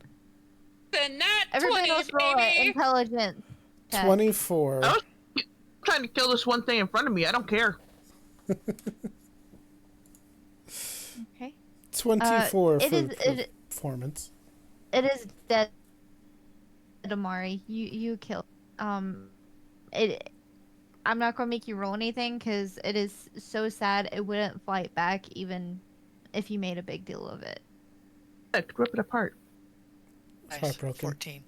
The nat everybody 20, else roll an baby! intelligence check. 24. I was trying to kill this one thing in front of me. I don't care. Okay. 24 it for is performance. it is dead, Amari. You killed. It. I'm not gonna make you roll anything because it is so sad. It wouldn't fight back even if you made a big deal of it. I could rip it apart. It's Nice. heartbroken. 14.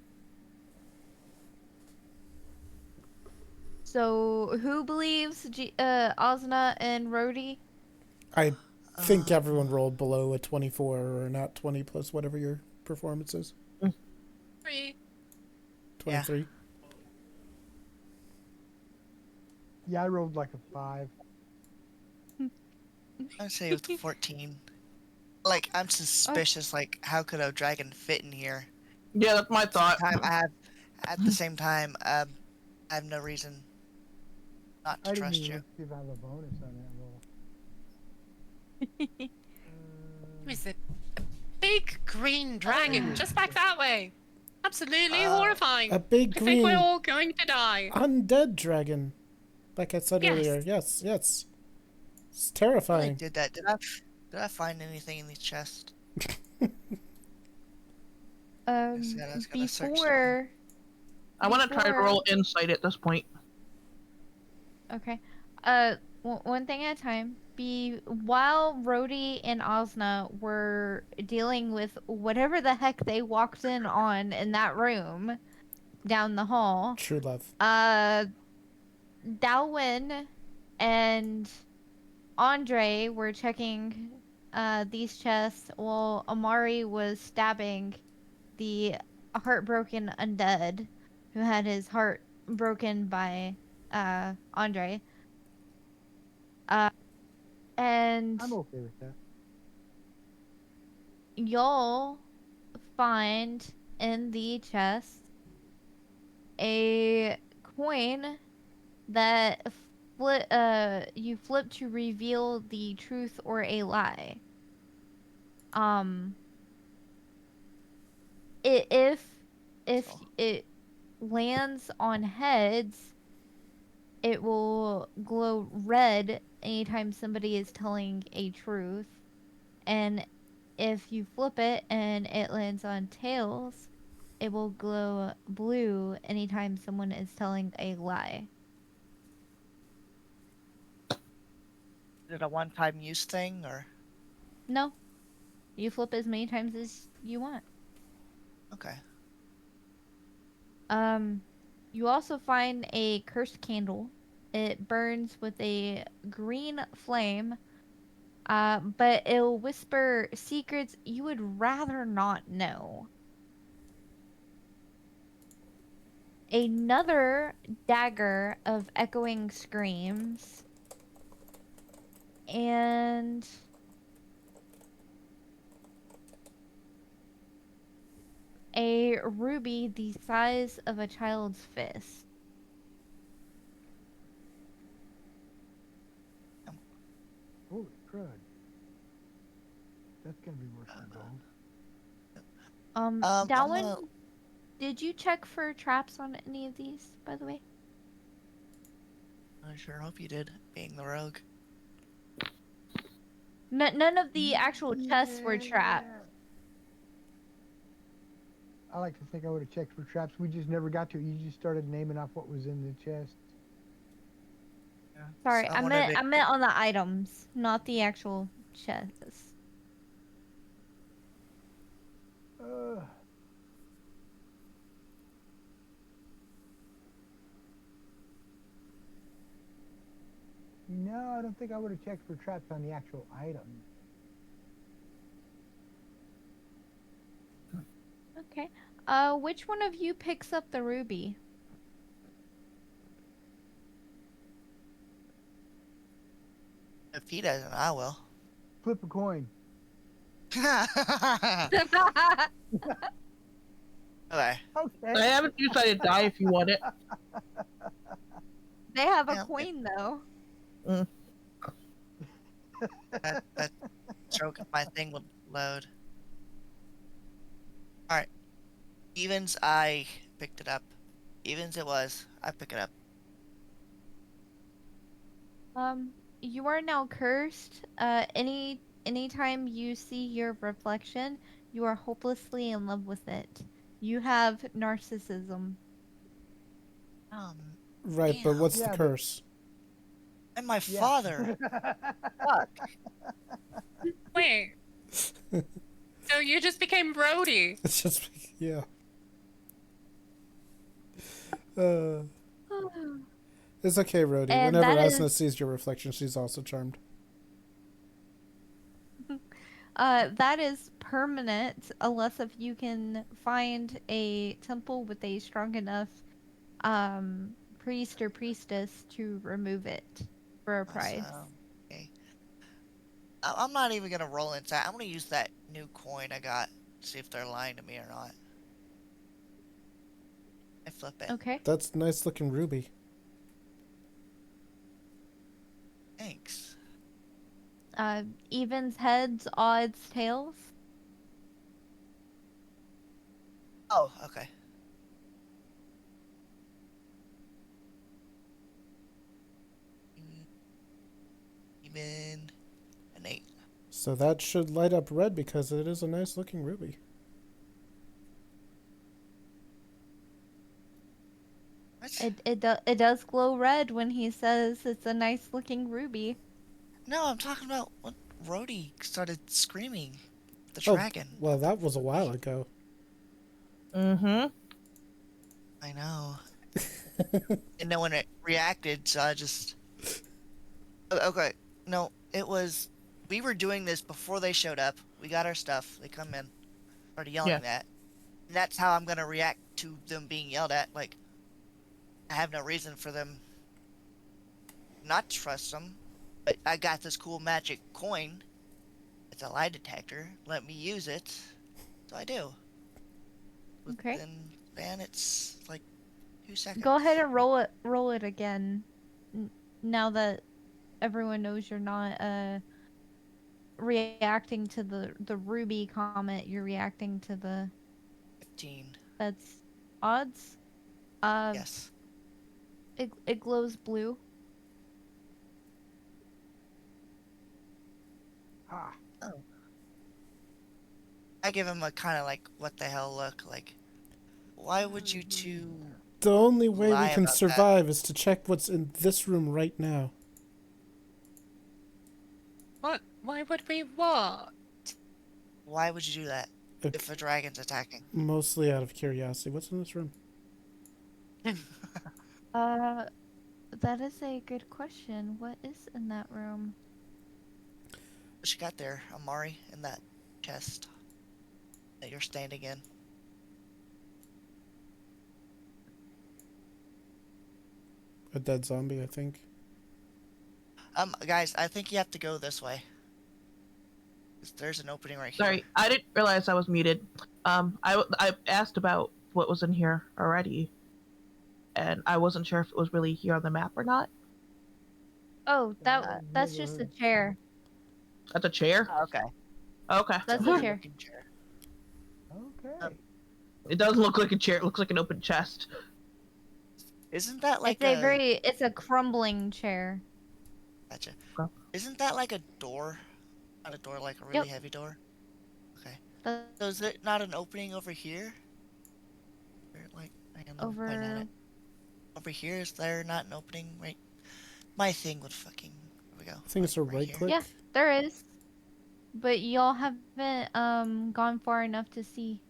So who believes Asna and Rhody? I think everyone rolled below a 24 or not 20 plus whatever your performance is. 3. 23. Yeah, I rolled like a 5. I'd say it was 14. Like, I'm suspicious. Like, how could a dragon fit in here? Yeah, that's my thought. At the same time, I have no reason not I to didn't trust even you. look to see if I have a bonus on that roll. It's a big green dragon just back that way. Absolutely horrifying. A big I think we're green all going to die. undead dragon. Like I said Yes. earlier. Yes, yes. It's I terrifying. did that. Did I find anything in these chests? said I was gonna search Before. I want to try to before- roll insight at this point. Okay. One thing at a time. While Rhody and Asna were dealing with whatever the heck they walked in on in that room, down the hall. True love. Dalwin and Andre were checking these chests while Amari was stabbing the heartbroken undead who had his heart broken by Andre. Uh, and I'm okay with that. y'all find in the chest a coin that you flip to reveal the truth or a lie. Um, if Oh. it lands on heads, it will glow red anytime somebody is telling a truth, and if you flip it and it lands on tails, it will glow blue anytime someone is telling a lie. Is it a one-time use thing or? No, you flip as many times as you want. Okay. You also find a cursed candle. It burns with a green flame, but it'll whisper secrets you would rather not know. Another dagger of echoing screams, and a ruby the size of a child's fist. Holy crud. That's gonna be worth some gold. I'm Dalwin, gonna. did you check for traps on any of these, by the way? I sure hope you did, being the rogue. None of the actual chests were trapped. Yeah. I like to think I would have checked for traps. We just never got to it. You just started naming off what was in the chest. Yeah. Sorry, So I wanted meant on the items, not the actual chests. Uh, no, I don't think I would have checked for traps on the actual item. Okay. Which one of you picks up the ruby? If he doesn't, I will. Flip a coin. Okay. I Okay. have a two-sided die if you want it. They have a Yeah, coin though. that stroke of my thing would load. Alright. Evens, I picked it up. Evens it was. I pick it up. You are now cursed. Anytime you see your reflection, you are hopelessly in love with it. You have narcissism. Right, but Damn. what's Yeah, the but- curse? And my Yeah. father. Fuck. Wait. So you just became Rhody. It's just, yeah. It's okay, Rhody. And Whenever that Asna is- sees your reflection, she's also charmed. That is permanent unless if you can find a temple with a strong enough priest or priestess to remove it for a price. Okay. I'm not even gonna roll inside. I'm gonna use that new coin I got. See if they're lying to me or not. I flip it. Okay. That's nice looking ruby. Thanks. Evens, heads, odds, tails. Oh, okay. Even an 8. So that should light up red because it is a nice looking ruby. What? It does glow red when he says it's a nice looking ruby. No, I'm talking about when Rhody started screaming. The Oh, dragon. well, that was a while ago. Mm-hmm. I know. And no one reacted, so I just. Okay, no, it was. We were doing this before they showed up. We got our stuff. They come in, started yelling Yeah. that. And that's how I'm gonna react to them being yelled at. Like, I have no reason for them not to trust them. But I got this cool magic coin. It's a lie detector. Let me use it. So I do. Okay. Within span, it's like 2 seconds. Go ahead and roll it again. Now that everyone knows you're not reacting to the Ruby comment, you're reacting to the 15. that's odds. Uh, Yes. it glows blue. Ah, Oh. I give him a kind of like, what the hell look. Like, why would you two The only way we lie can about that? survive is to check what's in this room right now. What? Why would we what? Why would you do that Okay. if a dragon's attacking? Mostly out of curiosity. What's in this room? Uh, that is a good question. What is in that room? What you got there, Amari, in that chest that you're standing in? A dead zombie, I think. Guys, I think you have to go this way. There's an opening right here. Sorry, I didn't realize I was muted. I asked about what was in here already, and I wasn't sure if it was really here on the map or not. Oh, that that's was just a never- chair. That's a chair. Oh, okay. Okay. That's It's a weird chair. looking chair. Okay. It doesn't look like a chair. It looks like an open chest. Isn't that like It's a crumbling chair. Gotcha. Okay. Isn't that like a door? Not a door, like a really heavy door? Okay. The- So is it not an opening over here? Or like, hang on, let me point at over it. Over here, is there not an opening? Right. My thing would fucking. Here we go. I think it's a Right right here. click. Yeah, there is. But y'all haven't gone far enough to see.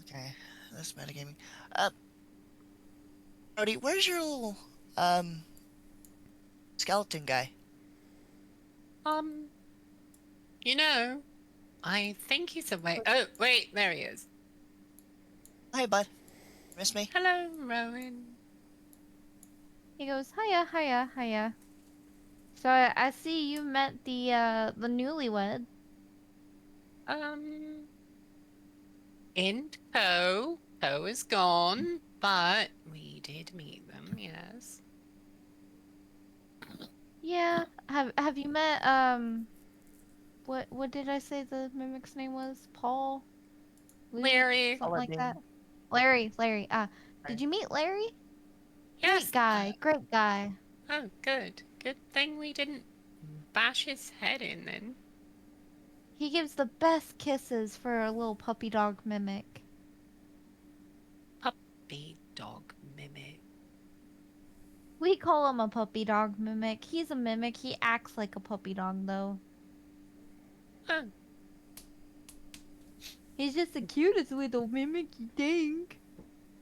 Okay. That's metagaming. Rhody, where's your little skeleton guy? You know, I think he's away. Oh, wait, there he is. Hey, bud. Miss me? Hello, Rowan. He goes, hiya, hiya, hiya. So I see you met the newlywed. In tow. Tow is gone, but we did meet them, yes. Yeah. Have you met what did I say the mimic's name was? Paul? Luke? Larry. Something like that. Aladdin. Larry. Did you meet Larry? Yes. Great guy. Oh, good. Good thing we didn't bash his head in then. He gives the best kisses for a little puppy dog mimic. Puppy dog mimic. We call him a puppy dog mimic. He's a mimic. He acts like a puppy dog though. Oh, He's just the cutest little mimicky thing.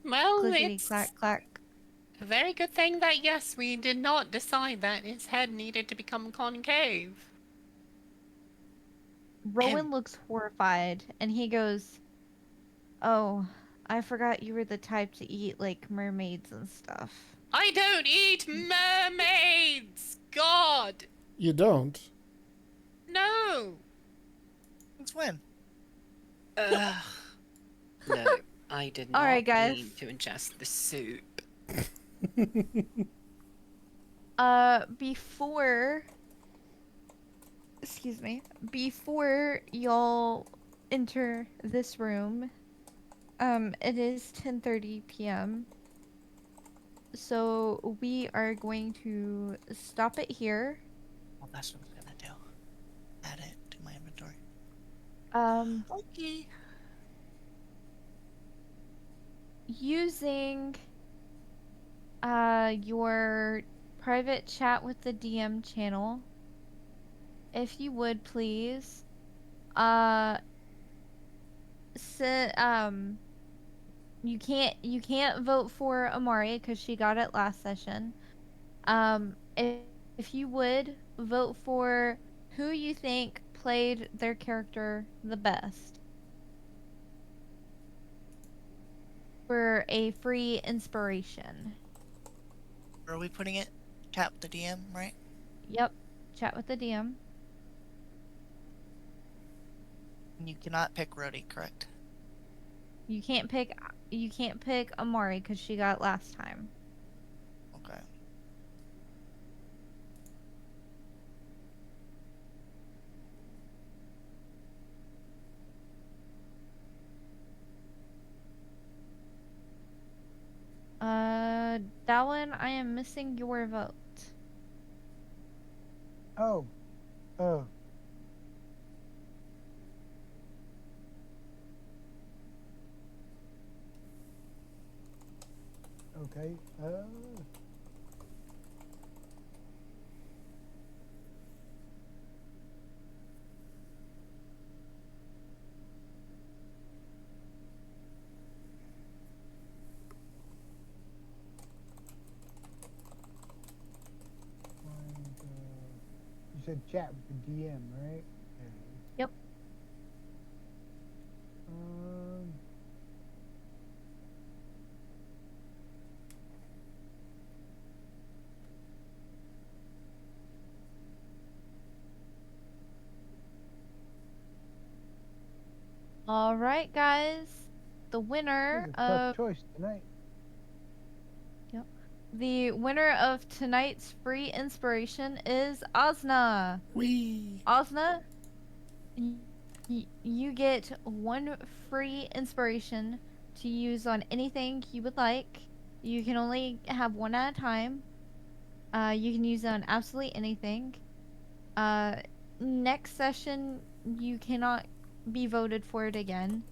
well, Clickety it's clack clack. a very good thing that, yes, we did not decide that his head needed to become concave. Rowan looks horrified and he goes, "Oh, I forgot you were the type to eat like mermaids and stuff." I don't eat mermaids! God! You don't? No! Since when? Ugh. No, I did not Alright, guys. need to ingest the soup. Before before y'all enter this room, it is 10:30 p.m. So we are going to stop it here. Well, that's what I'm gonna do. Add it to my inventory. Okay. Using your private chat with the DM channel, if you would please you can't vote for Amari because she got it last session. If you would vote for who you think played their character the best for a free inspiration. Where are we putting it? Tap the DM, right? Yep. Chat with the DM. And you cannot pick Rhody, correct? You can't pick Amari because she got it last time. Okay. Dallin, I am missing your vote. Oh, oh. Okay. Find, you said chat with the DM, right? Okay. Yep. Um. All right, guys. The winner This is a tough of choice tonight. tonight's free inspiration is Asna. Wee. Asna, you get one free inspiration to use on anything you would like. You can only have one at a time. You can use it on absolutely anything. Uh, Next session, you cannot be voted for it again.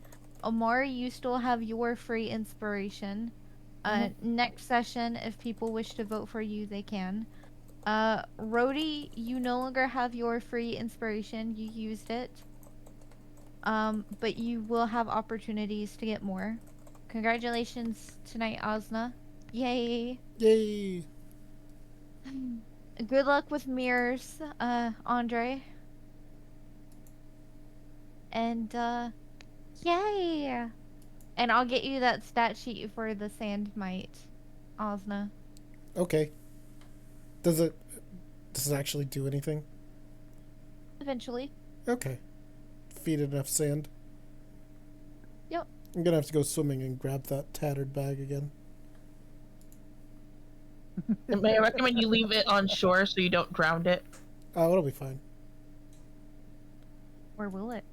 Omar, you still have your free inspiration. Next session, if people wish to vote for you, they can. Rhody, you no longer have your free inspiration. You used it. But you will have opportunities to get more. Congratulations tonight, Asna. Yay. Yay. Good luck with mirrors, Andre. And, yay! And I'll get you that stat sheet for the Sandmite, Asna. Okay. Does it actually do anything? Eventually. Okay. Feed enough sand. Yep. I'm gonna have to go swimming and grab that tattered bag again. May I recommend you leave it on shore so you don't drown it? Oh, it'll be fine. Or will it?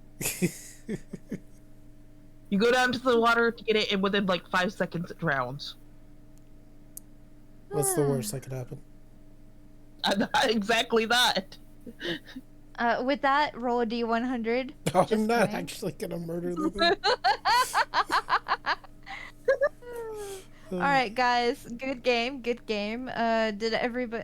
You go down to the water to get it, and within like 5 seconds it drowns. What's the worst that could happen? Exactly that. With that, roll a d100. I'm Just not kidding. actually gonna murder the thing. All right, guys. Good game. Good game. Did everybody?